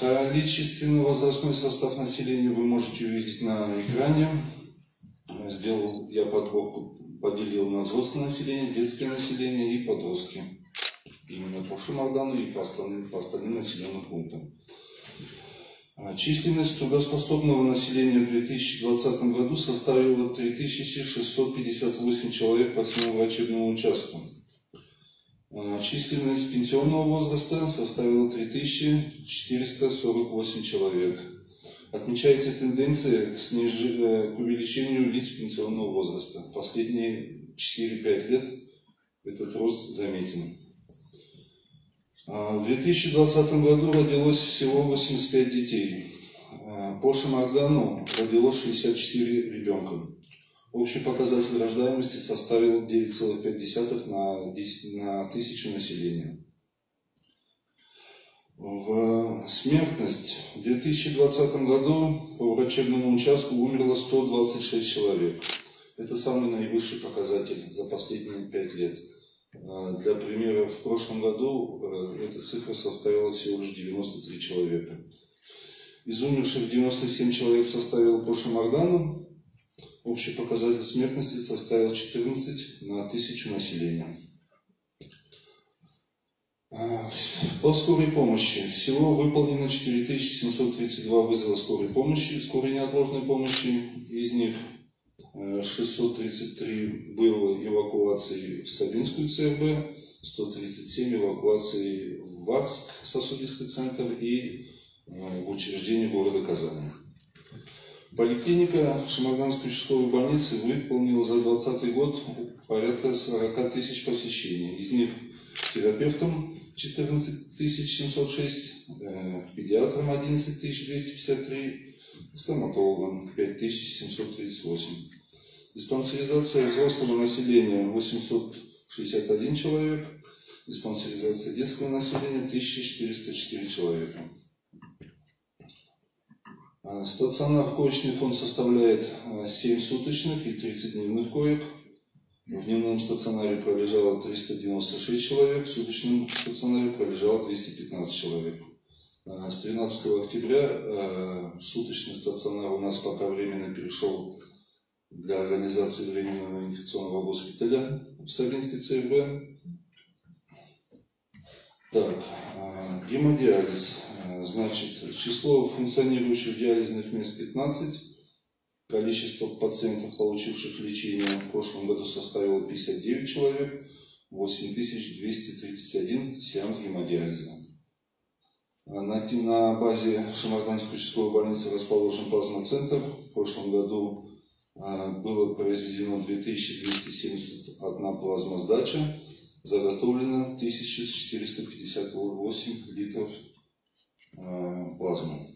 Количественно-возрастной состав населения вы можете увидеть на экране. Сделал я подборку, поделил на взрослое население, детское население и подростки. Именно по Шамардану и по остальным населенным пунктам. Численность трудоспособного населения в 2020 году составила 3658 человек по всему врачебному участку. Численность пенсионного возраста составила 3448 человек. Отмечается тенденция к увеличению лиц пенсионного возраста. Последние 4-5 лет этот рост заметен. В 2020 году родилось всего 85 детей. По Шамардану родилось 64 ребенка. Общий показатель рождаемости составил 9,5 на тысячу населения. В смертность в 2020 году по врачебному участку умерло 126 человек. Это самый наивысший показатель за последние 5 лет. Для примера, в прошлом году эта цифра составила всего лишь 93 человека. Из умерших 97 человек составил по Шамардану. Общий показатель смертности составил 14 на тысячу населения. По скорой помощи. Всего выполнено 4732 вызова скорой помощи, скорой неотложной помощи. Из них 633 было эвакуации в Сабинскую ЦРБ, 137 эвакуаций в Варск, сосудистый центр, и в учреждении города Казани. Поликлиника Шамарданской участковой больницы выполнила за 2020 год порядка 40 тысяч посещений. Из них терапевтам 14 706, педиатрам 11 253, стоматологам 5738. Диспансеризация взрослого населения 861 человек, диспансеризация детского населения 1404 человека. Стационар-коечный фонд составляет 7 суточных и 30 дневных коек. В дневном стационаре пролежало 396 человек, в суточном стационаре пролежало 215 человек. С 13 октября суточный стационар у нас пока временно перешел для организации временного инфекционного госпиталя в Сабинской ЦРБ. Так, гемодиализ. Значит, число функционирующих диализных мест 15. Количество пациентов, получивших лечение в прошлом году, составило 59 человек, 8231 сеанс гемодиализа. На базе Шамарданской участковой больницы расположен плазмоцентр. В прошлом году было произведено 2271 плазмосдача, заготовлено 1458 литров плазмы.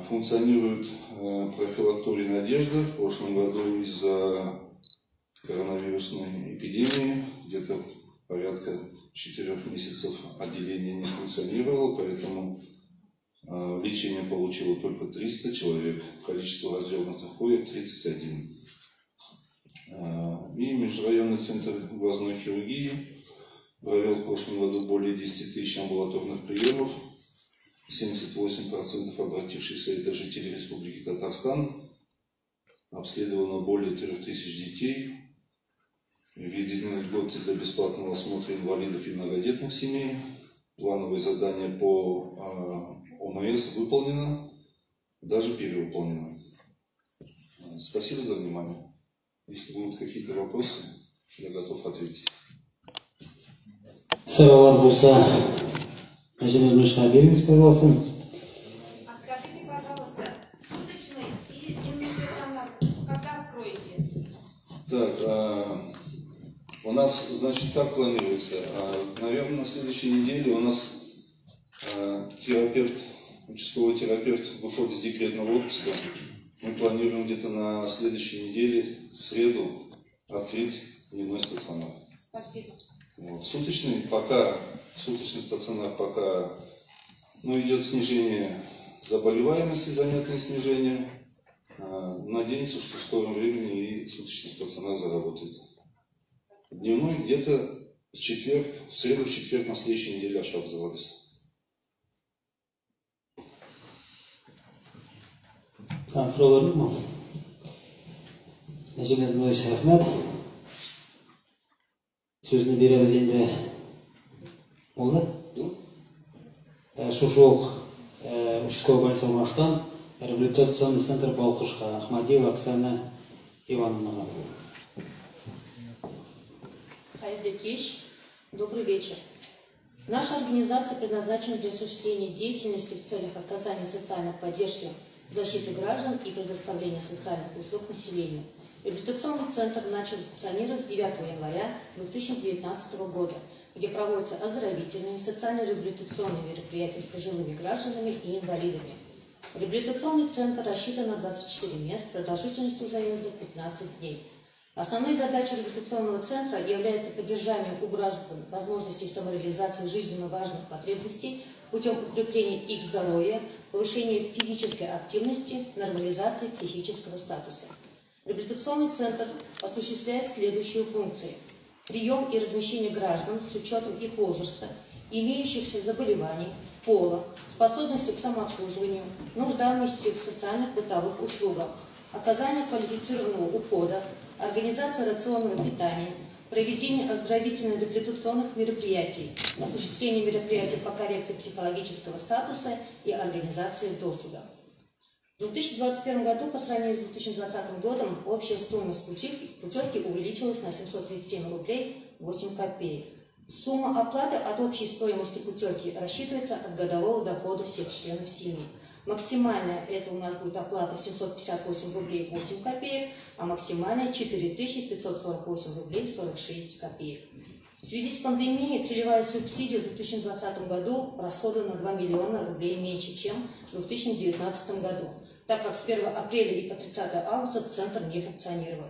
Функционирует профилакторий «Надежда». В прошлом году из-за коронавирусной эпидемии где-то порядка 4 месяцев отделение не функционировало, поэтому лечение получило только 300 человек. Количество развернутых коек 31. И Межрайонный центр глазной хирургии провел в прошлом году более 10 тысяч амбулаторных приемов. 78% обратившихся — это жители Республики Татарстан. обследовано более 3000 детей. Введены льготы для бесплатного осмотра инвалидов и многодетных семей. Плановое задание по ОМС выполнено, даже перевыполнено. Спасибо за внимание. Если будут какие-то вопросы, я готов ответить. Сұрақтар болса, Нәжіміз беріңіз, пожалуйста. А скажите, пожалуйста, суточный и дневной стационар когда откроете? Так, у нас, значит, как планируется? Наверное, на следующей неделе у нас участковый терапевт выходит с декретного отпуска. Мы планируем где-то на следующей неделе, в среду, открыть дневной стационар. Спасибо. Вот. Суточный стационар пока идет снижение заболеваемости, заметное снижение. Надеемся, что в скором времени и суточный стационар заработает. Дневной где-то в среду, в четверг на следующей неделе aşağı заводится. Сұрақтар бар ма? Нәжіміз рахмет. Сөзіне береміз енді. Болды? Шушоқ участковый больница Алмаштан, реабилитационный центр Балқышқа, Ахмадиева Оксана Ивановна. Хайрли Кеш, добрый вечер. Наша организация предназначена для осуществления деятельности в целях оказания социальной поддержки, защиты граждан и предоставления социальных услуг населению. Реабилитационный центр начал функционировать с 9 января 2019 года, где проводятся оздоровительные, социально-реабилитационные мероприятия с пожилыми гражданами и инвалидами. Реабилитационный центр рассчитан на 24 мест продолжительностью заезда 15 дней. Основной задачей реабилитационного центра является поддержание у граждан возможностей самореализации жизненно важных потребностей путем укрепления их здоровья, повышения физической активности, нормализации психического статуса. Реабилитационный центр осуществляет следующие функции. Прием и размещение граждан с учетом их возраста, имеющихся заболеваний, пола, способности к самообслуживанию, нуждаемости в социальных бытовых услугах, оказание квалифицированного ухода, организация рационного питания, проведение оздоровительно-реабилитационных мероприятий, осуществление мероприятий по коррекции психологического статуса и организации досуга. В 2021 году по сравнению с 2020 годом общая стоимость путевки увеличилась на 737 рублей 8 копеек. Сумма оплаты от общей стоимости путевки рассчитывается от годового дохода всех членов семьи. Максимальная это у нас будет оплата 758 рублей 8 копеек, а максимальная 4548 рублей 46 копеек. В связи с пандемией целевая субсидия в 2020 году расходована на 2 миллиона рублей меньше, чем в 2019 году, так как с 1 апреля и по 30 августа центр не функционировал.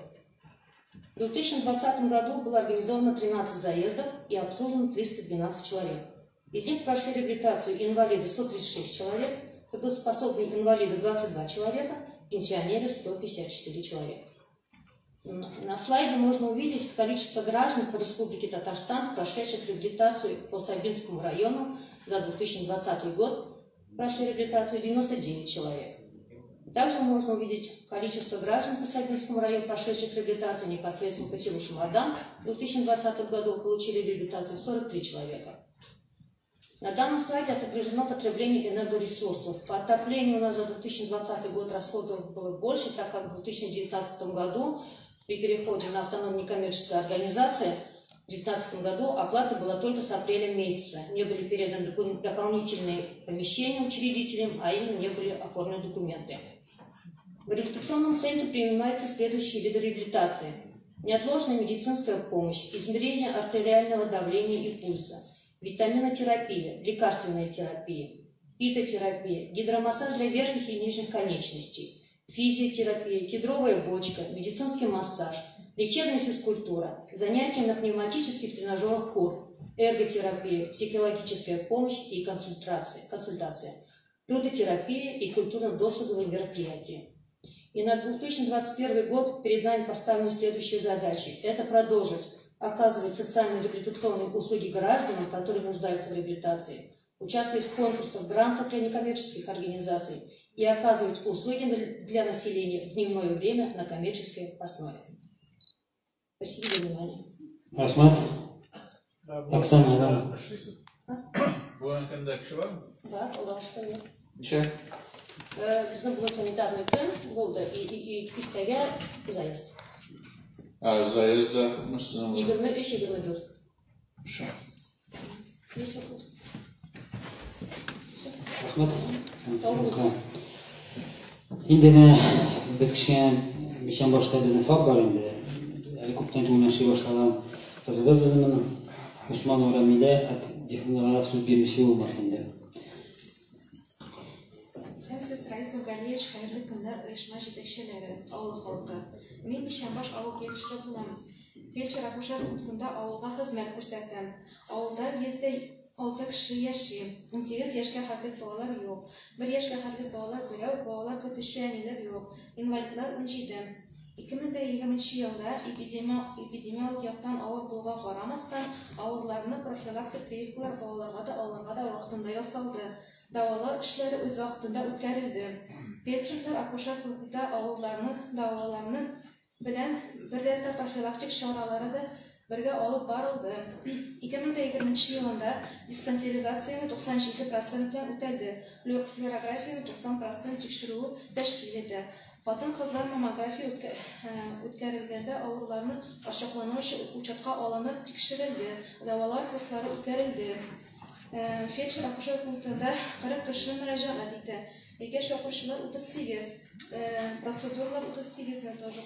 В 2020 году было организовано 13 заездов и обслужено 312 человек. Из них прошли реабилитацию инвалиды 136 человек, трудоспособные инвалиды 22 человека, пенсионеры 154 человека. На слайде можно увидеть количество граждан по Республике Татарстан, прошедших реабилитацию по Сабинскому району за 2020 год, прошли реабилитацию 99 человек. Также можно увидеть количество граждан по Сабинскому району, прошедших реабилитацию непосредственно по селу Шамардан в 2020 году, получили реабилитацию 43 человека. На данном слайде отображено потребление энергоресурсов. По отоплению у нас за 2020 год расходов было больше, так как в 2019 году при переходе на автономную некоммерческую организацию в 2019 году оплата была только с апреля месяца. Не были переданы дополнительные помещения учредителям, а именно не были оформлены документы. В реабилитационном центре принимаются следующие виды реабилитации. Неотложная медицинская помощь, измерение артериального давления и пульса, витаминотерапия, лекарственная терапия, фитотерапия, гидромассаж для верхних и нижних конечностей, физиотерапия, кедровая бочка, медицинский массаж, лечебная физкультура, занятия на пневматических тренажерах ХОР, эрготерапия, психологическая помощь и консультация, трудотерапия и культурно-досуговые мероприятия. И на 2021 год перед нами поставлены следующие задачи. Это продолжить оказывать социально-реабилитационные услуги гражданам, которые нуждаются в реабилитации, участвовать в конкурсах, грантах для некоммерческих организаций и оказывать услуги для населения в дневное время на коммерческой основе. Спасибо за внимание. Рахмат. Оксана. Bulan kanda kişi var mı? Var, Allah'a şükür. Ничего. Bizim bu санитарный тен oldu. İlkege заезд. А заезда мы с 23-24. Все. Есть вопрос? Рахмат. Енді біз кішкене бешен башта біздің фаб бар енді. Әлі көптен туынаши башқалан қызығыз біздің Усман Орамиле дихнығара сөз бермеші болмасын деп. Сәнсіз Раис Нургалиевич қайырлы күнлер ұйышма жетекшілері, ауыл халқы. Мен Бишанбаш ауыл фельдшері боламын. Фельдшер акушер пунктында ауылға қызмет көрсеттім. Ауылда езде 6 кіші яши, 18 яшқа хәтлік балалар жоқ. 1 яшқа хәтлік балалар біреу, балалар көтіші әнелер жоқ. Инвалидлар 17. 2020 елда эпидемиялық яқтан ауыр болуға қарамастан, ауырларны профилактик прививкалар балаларға да аларға да вақытында ясалды. Давалау ішлері өз вақытында өткәрілді. Фельдшерлер акушер пунктында ауырларны білән бір рәтті профилактик шаралары да бірге алып барылды. 2020 елында диспансеризацияны 92% білән өтәлді. Флюорографияны 90% текшіруі тәшкил еді. Қатын қызлар маммография өткәрілгенде ауырларны ашықлану учетқа алынып текшірілді. Давалар курслары өткәрілді. Фельдшер акушер пунктында 40 кіші мөрәҗәгать итте. Еге шақырышулар 38, процедуралар 38-не тоже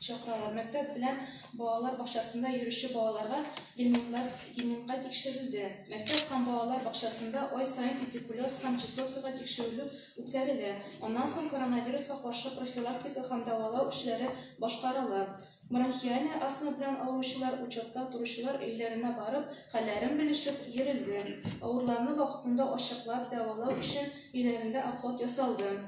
шақыралар. Мәктәп белән балалар бакчасында йөрүче балаларга гельминтка тикшерелде. Мәктәп һәм балалар бакчасында ай сайын туберкулез һәм чесотка тикшерүле үткәрелә. Аннан соң коронавируска каршы профилактика һәм дәвалау эшләре башкарыла. Бронхиальная астма белән авыручылар учетка торучылар өйләренә барып, хәлләрен белешеп йөрелде. Авырларны вакытында ачыклап дәвалау өчен өйләрендә обход ясалды.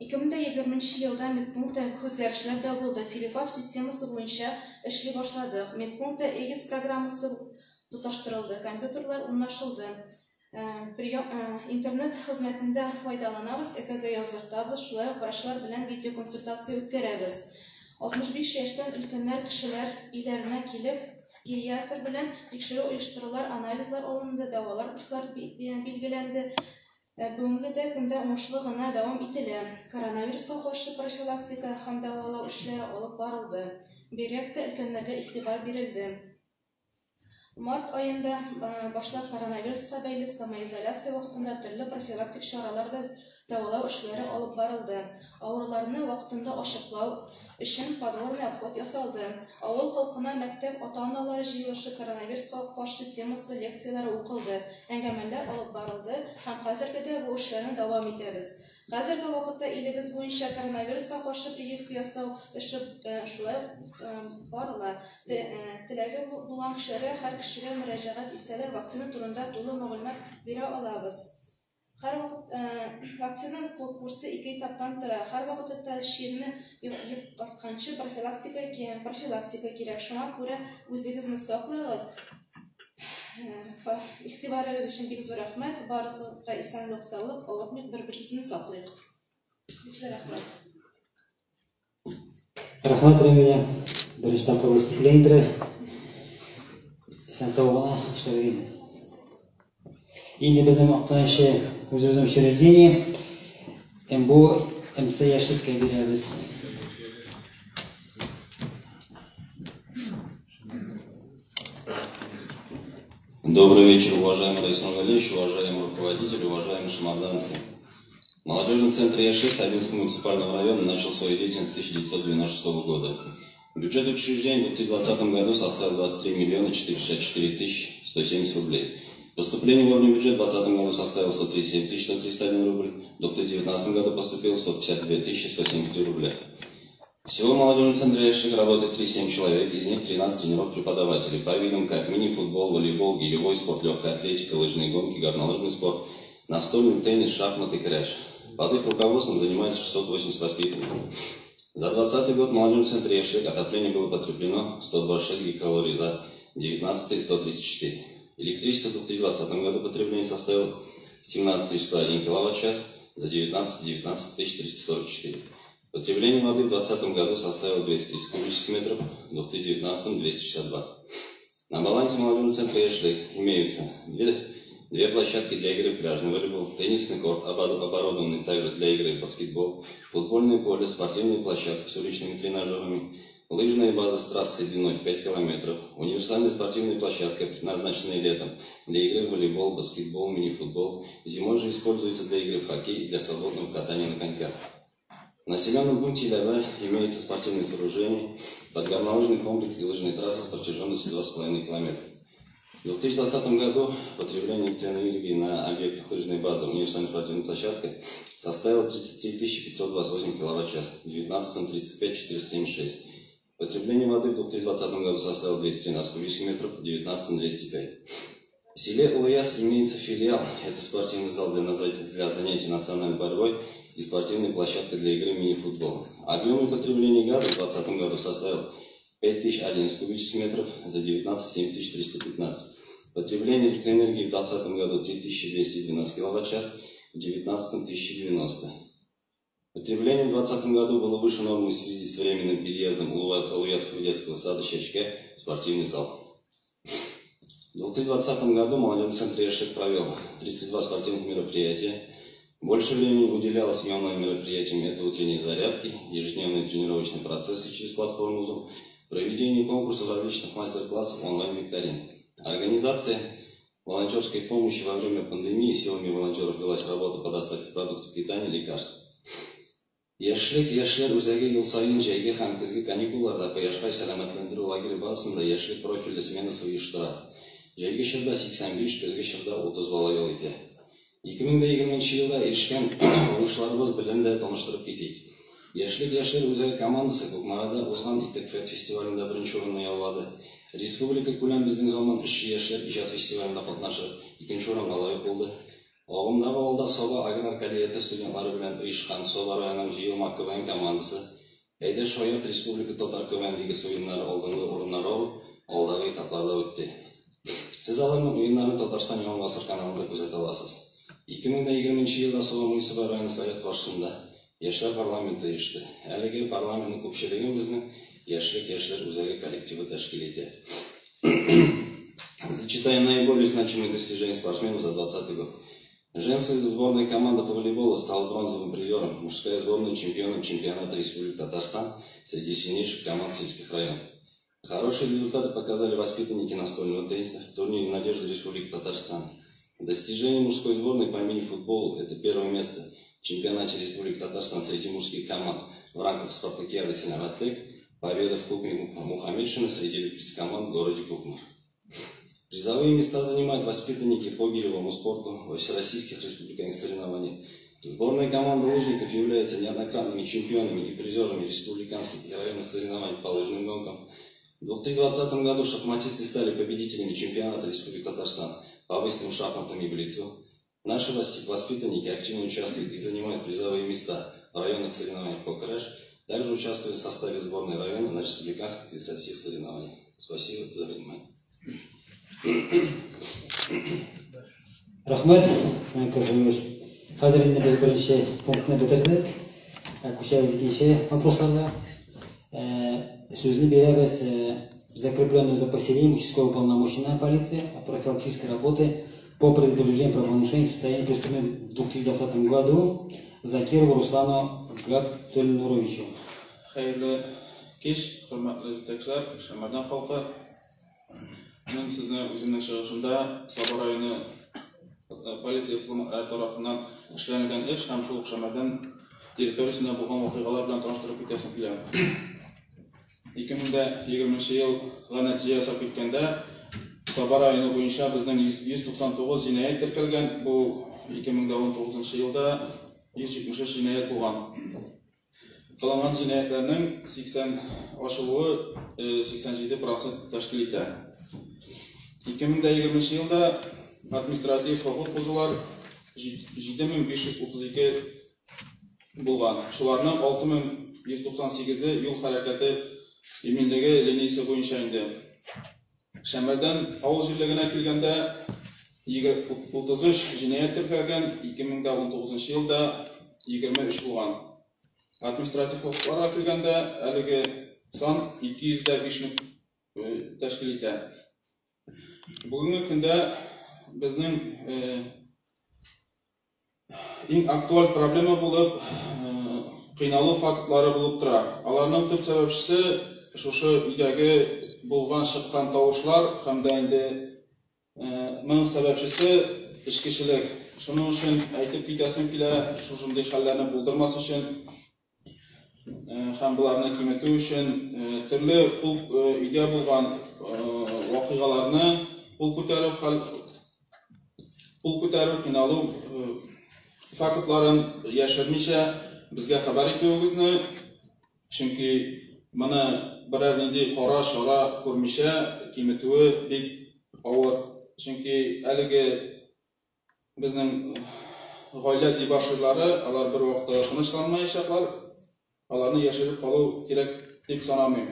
2020 елда медпунктта үзгәрешләр дә булды. Телефаб системасы буенча эшли башладык. Медпунктта ЭГИС программасы тоташтырылды. Компьютерлар урнаштырылды. Интернет хезмәтендә файдаланабыз, ЭКГ яздыртабыз, шулай ук врачлар белән видеоконсультация үткәрәбез. 65 яшьтән өлкәннәр кешеләр өйләренә килеп, гериатр белән тикшерү оештырулар, анализлар алынды, дәвалар курслары билгеләнде. Бүгенге көндә уңышлы гына дәвам ителә. Коронавируска каршы профилактика һәм дәвалау эшләре алып барылды. Бигрәк өлкәннәргә игътибар бирелде. Март ayında башлап коронавируска бәйле самоизоляция вакытында төрле профилактик чараларда дәвалау эшләре алып барылды. Авырларны вакытында ачыклау өчен подробный обход ясалды. Авыл халкына мәктәп ата-аналары җыелышы коронавируска каршы темасы лекциялары укылды. Әңгәмәләр алып барылды һәм хәзергә бу эшләрне дәвам итәбез. Хәзерге вакытта илебез буенча коронавируска каршы прививка ясау эше шулай барыла. Теләге булган кешеләр һәр кешегә мөрәҗәгать итсәләр, вакцина турында тулы мәгълүмат бирә алабыз. Һәр вакцина курсы 2 этаптан тора. Һәр вакытта ширне юкканчы профилактика кирәк. Шуңа күрә үзегезне саклагыз. Игътибарыгыз өчен бик зур рәхмәт. Барыгызга исәнлек, саулык, авыртмыйк, бер-беребезне саклыйк. Бик зур рәхмәт. Рахмат, Рамиля. Беренче тапкыр выступление. Исән сау эшләргә. Инде безнең мактанышы үзебезнең учреждение. Бу МС яшьлеккә бирәбез. Добрый вечер, уважаемый Раис Нургалиевич, уважаемые руководители, уважаемые шамарданцы. Молодежный центр Яши Сабинского муниципального района начал свою деятельность с 1996 года. Бюджет учреждения в 2020 году составил 23 миллиона 464 тысячи 170 рублей. Поступление в уровне бюджета в 2020 году составило 137 тысяч 131 рубль, в 2019 году поступило 152 тысячи 173 рубля. Всего в молодежном центре Яши работает 37 человек, из них 13 тренеров-преподавателей по видам как мини-футбол, волейбол, гиревой спорт, легкая атлетика, лыжные гонки, горнолыжный спорт, настольный теннис, шахматы, кряж. Под их руководством занимается 680 воспитанников. За 2020 год в молодежном центре Яши отопление было потреблено 126 гигакалорий, за 2019 134. Электричество в 2020 году потребление составило 17,1 кВт-час, за 19 344. Потребление воды в 2020 году составило 230 кубических метров, в 2019 262. На балансе молодежного центра «Эшлик» имеются две площадки для игры в пляжный волейбол, теннисный корт, оборудованный также для игры в баскетбол, футбольное поле, спортивные площадки с уличными тренажерами, лыжная база с трассой длиной в 5 километров, универсальная спортивная площадка, предназначенная летом для игры в волейбол, баскетбол, мини-футбол, зимой же используется для игры в хоккей и для свободного катания на коньках. В населенном пункте Иляве имеется спортивное сооружение, подгорнолыжный комплекс и лыжные трассы с протяженностью 2,5 километра. В 2020 году потребление электроэнергии на объектах лыжной базы универсальной спортивной площадки составило 33 528 кВт-час, в 2019 35 476. Потребление воды в 2020 году составило 213 кубических метров, в 2019 205. В селе Улуяс имеется филиал, это спортивный зал для занятий национальной борьбой и спортивная площадка для игры в мини-футбол. Объем потребления газа в 2020 году составил 5011 кубических метров, за 2019 7315. Потребление электроэнергии в 2020 году 3212 кВт-час, в 2019 1090. Потребление в 2020 году было выше нормы в связи с временным переездом Улуясского детского сада Щачке в спортивный зал. В 2020 году молодежный центр «Эшлик» провел 32 спортивных мероприятия. Больше времени уделялось съемным мероприятиям, это утренние зарядки, ежедневные тренировочные процессы через платформу Zoom, проведение конкурсов различных мастер-классов, онлайн-викторин. Организация волонтерской помощи во время пандемии силами волонтеров велась работа по доставке продуктов питания и лекарств. Яшьлек үзәге ел сайын җәйге һәм көзге каникулларда кояшка сәламәтләндерү лагере базасында яшьлек профильле сменасы оештыра. Җәйге чорда 85, көзге чорда 30 бала ял итә. 2020 елда ирешкән уңышларыбыз белән дә таныштырып китик. Яшьлек үзәге командасы Кукмарада узган Итек фестивалендә беренче урынны яулады. Республика күләм безнең заман эшче яшьләр иҗат фестивалендә катнашып, икенче урынга лаек булды. Агымдагы авылда Соба аграр коллегияте студентлары белән оешкан Соба районының җыелма КВН командасы Әйдә Шаят Республика Татар КВН лигасы уеннары алдынгы урыннары алып, авылдагы этапларда үтте. Сез аларның уеннарын Татарстан Яңа Гасыр каналында күзәтә аласыз. 2020 елда Соба муниципаль районы совет каршысында яшьләр парламенты оешты. Әлеге парламентның күпчелеге безнең яшьлек үзәге коллективы тәшкил итә. Зачитаем наиболее значимые достижения спортсменов за 2020 год. Женская сборная команда по волейболу стала бронзовым призером, мужская сборная чемпионом чемпионата Республики Татарстан среди сильнейших команд сельских районов. Хорошие результаты показали воспитанники настольного тенниса в турнире «Надежда Республики Татарстан». Достижение мужской сборной по мини-футболу – это первое место в чемпионате Республики Татарстан среди мужских команд в рамках спартакиады «Синаватлек», победа в Кубке Мухаммедшина среди любительских команд в городе Кукмар. Призовые места занимают воспитанники по гиревому спорту во всероссийских республиканских соревнованиях. Сборная команда лыжников является неоднократными чемпионами и призерами республиканских и районных соревнований по лыжным гонкам. В 2020 году шахматисты стали победителями чемпионата Республики Татарстан по быстрым шахматам и блицу. Наши воспитанники активно участвуют и занимают призовые места в районных соревнованиях по крэш, также участвуют в составе сборной района на республиканских и всероссийских соревнованиях. Спасибо за внимание. Рахмет, Санкар Жумович. Қазір енді біз бірінші пунктіне бітірдік. Көшеміз екінші вопростарға. Сөзді береміз закрепленную за поселением участкового уполномоченного полиции о профилактической работе по предупреждению правонарушений состояния преступления в 2020 году Закирову Руслану Габдульнуровичу. Хайырлы кеш, хөрмәтле җитәкчеләр, Шәмәрдан халкы. Мен сезне үземнең чыгышымда Саба районы полиция тарафыннан эшләнгән эш һәм шул Шәмәрдан территориясендә булган вакыйгалар белән таныштырып китәсем килә. 2020 елга нәтиҗә ясап киткәндә Саба районы буенча безнең 199 җинаять теркәлгән. Бу 2019 елда 173 җинаять булган. Кылынган җинаятларның 80 ачылуы 87% тәшкил итә. 2020 елда административ хокук бузулар 7532 булган. Шуларның 6198-е юл хәрәкәте иминлеге линиясе буенча инде. Шәмәрдән авыл җирлегенә килгәндә 33 җинаять теркәлгән, 2019 елда 23 булган. Административ хокукларга килгәндә әлеге сан 205 тәшкил итә. Бүгенге көндә безнең иң актуаль проблема булып кыйналу фактлары булып тора. Аларның төп сәбәпчесе шушы өйдәге булган чыккан тавышлар һәм дә инде моның сәбәпчесе эчкечелек. Шуның өчен әйтеп китәсем килә, шушындый хәлләрне булдырмас өчен һәм буларны киметү өчен төрле өйдә булган вакыйгаларны кул күтәрү, киналу фактларын яшермичә безгә хәбәр итүегезне, чөнки моны берәр нинди кара чара күрмичә киметүе бик авыр. Чөнки әлеге безнең гаилә дибашырлары, алар бер вакытта тынычланмаячаклар, аларны яшереп калу кирәк дип санамыйм.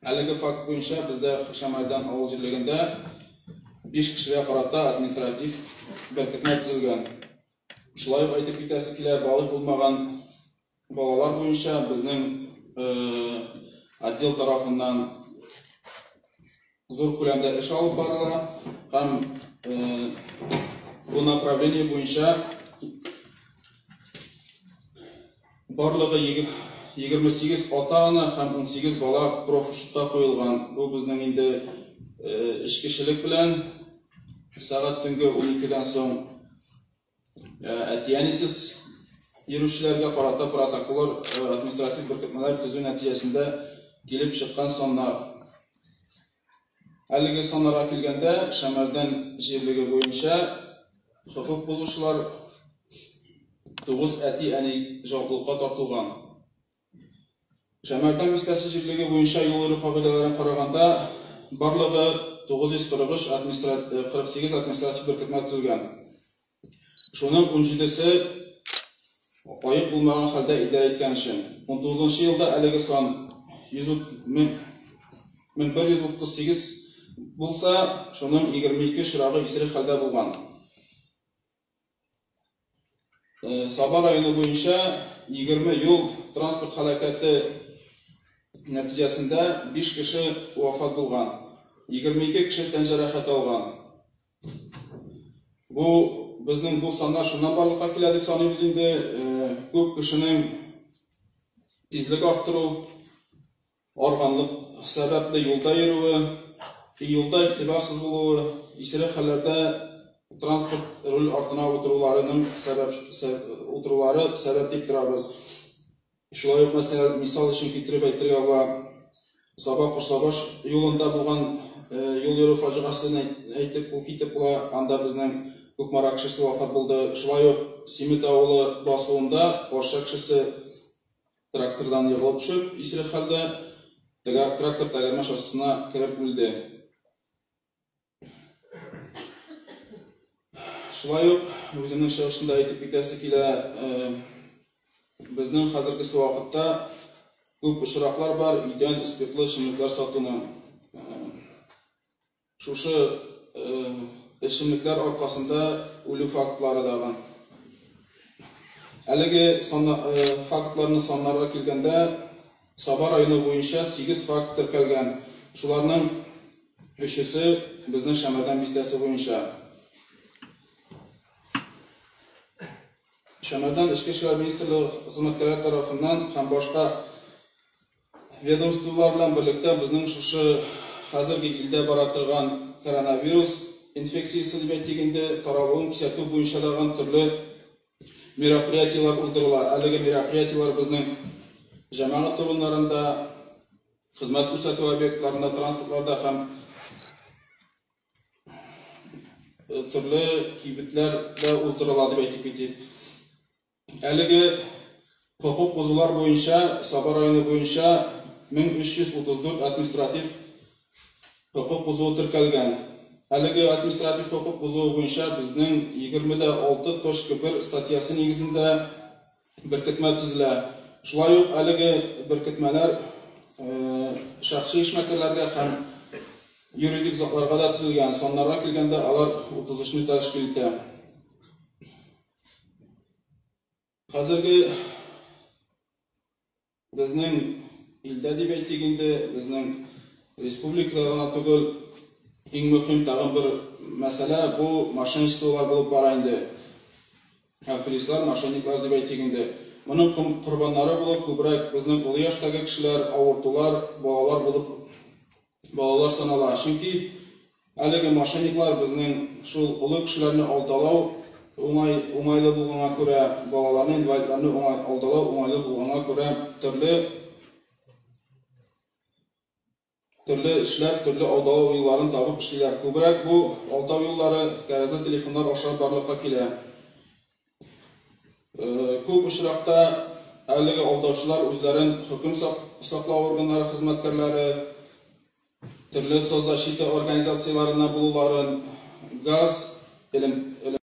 Әлеге факт буенча бездә Шәмәрдән авыл җирлегендә 5 кешегә карата административ беркетмә төзелгән. Шулай ук әйтеп китәсе килә, балык булмаган балалар буенча безнең отдел тарафыннан зур күләмдә эш алып барыла һәм бу направление буенча барлыгы 28 ата-ана һәм 18 бала профшутта куелган. Бу безнең инде эчкечелек белән сәгать төнге 12дән соң әтиянисез йөрүчеләргә карата протоколлар, административ беркетмәләр төзү нәтиҗәсендә килеп чыккан саннар. Әлеге саннарга килгәндә Шәмәрдән җирлеге буенча хокук бузучылар 9 әти-әни җаваплылыкка тартылган. Шәмәрдән мистәсе җирлеге буенча юл йөрү кагыйдәләрен караганда барлыгы 948 административ беркетмә төзелгән. Шуның 17се аек булмаган хәлдә идарә иткән өчен. 19 елда әлеге сан 1138 булса, шуның 22 чырагы исерек хәлдә булган. Саба районы буенча 20 юл транспорт һәлакәте нәтиҗәсендә 5 кеше вафат булган, 22 кеше тән җәрәхәте алган. Бу безнең бу саннар шуннан барлыкка килә дип саныйбыз инде. Күп кешенең тизлек арттыру, арганлык сәбәпле юлда йөрүе, юлда игътибарсыз булуы, исерек хәлләрдә транспорт руль артына утыруларының сәбәп дип торабыз. Шулай ук мисал өчен китереп әйтергә була, Саба-Курсабаш юлында булган юл йөрү фаҗигасын әйтеп китеп була, анда безнең Күкмара кешесе вафат булды. Шулай ук Симит авылы басуында Орша кешесе трактордан егылып төшеп, исерек хәлдә трактор тәгәрмәч астына кереп үлде. Шулай ук үземнең чыгышында әйтеп китәсе килә, безнең хәзерге вакытта күп очраклар бар, өйдән спиртлы эчемлекләр сатуны. Шушы эчемлекләр аркасында үлү фактлары да бар. Әлеге фактларны саннарга килгәндә Саба районы буенча 8 факт теркәлгән. Шуларның 3-се безнең Шәмәрдән бистәсе буенча. Шәмәрдән Эчке эшләр министрлыгы хезмәткәрләре тарафыннан һәм башка ведомстволар белән берлектә безнең шушы хәзерге илдә бара торган коронавирус инфекциясы дип әйтгәндә таралуын күзәтү буенча да төрле мероприятиялар уздырыла. Әлеге мероприятиялар безнең җәмәгать урыннарында, хезмәт күрсәтү объектларында, транспортларда һәм төрле кибетләрдә уздырыла дип әйтеп китик. Әлеге хокук бозулар буенча Саба районы буенча 1334 административ хокук бозуу теркәлгән. Әлеге административ хокук бозуу буенча безнең 20.6.1 статьясы нигезендә беркетмә төзелә. Шулай ук әлеге беркетмәләр шәхси эшмәкәрләргә һәм юридик затларга да төзелгән. Соннарга килгәндә алар 33-не тәшкил итә. Хәзерге безнең илдә дип әйтик инде, безнең республикада гына түгел, иң мөһим тагын бер мәсьәлә бу мошенничестволар булып бара инде. Аферистлар, мошенниклар дип әйтик инде. Моның корбаннары булып күбрәк безнең олы яшьтәге кешеләр, авыртулар, балалар санала. Чөнки әлеге мошенниклар безнең шул олы кешеләрне алдалау уңайлы булганга күрә, балаларны, инвалидларны алдалау уңайлы булганга күрә төрле эшләр, төрле алдау юлларын табып эшлиләр. Күбрәк бу алдау юллары кәрәзле телефоннар аша барлыкка килә. Күп очракта әлеге алдаучылар үзләрен хөкем саклау органнары хезмәткәрләре, төрле соцзащита организацияларына булуларын, газ,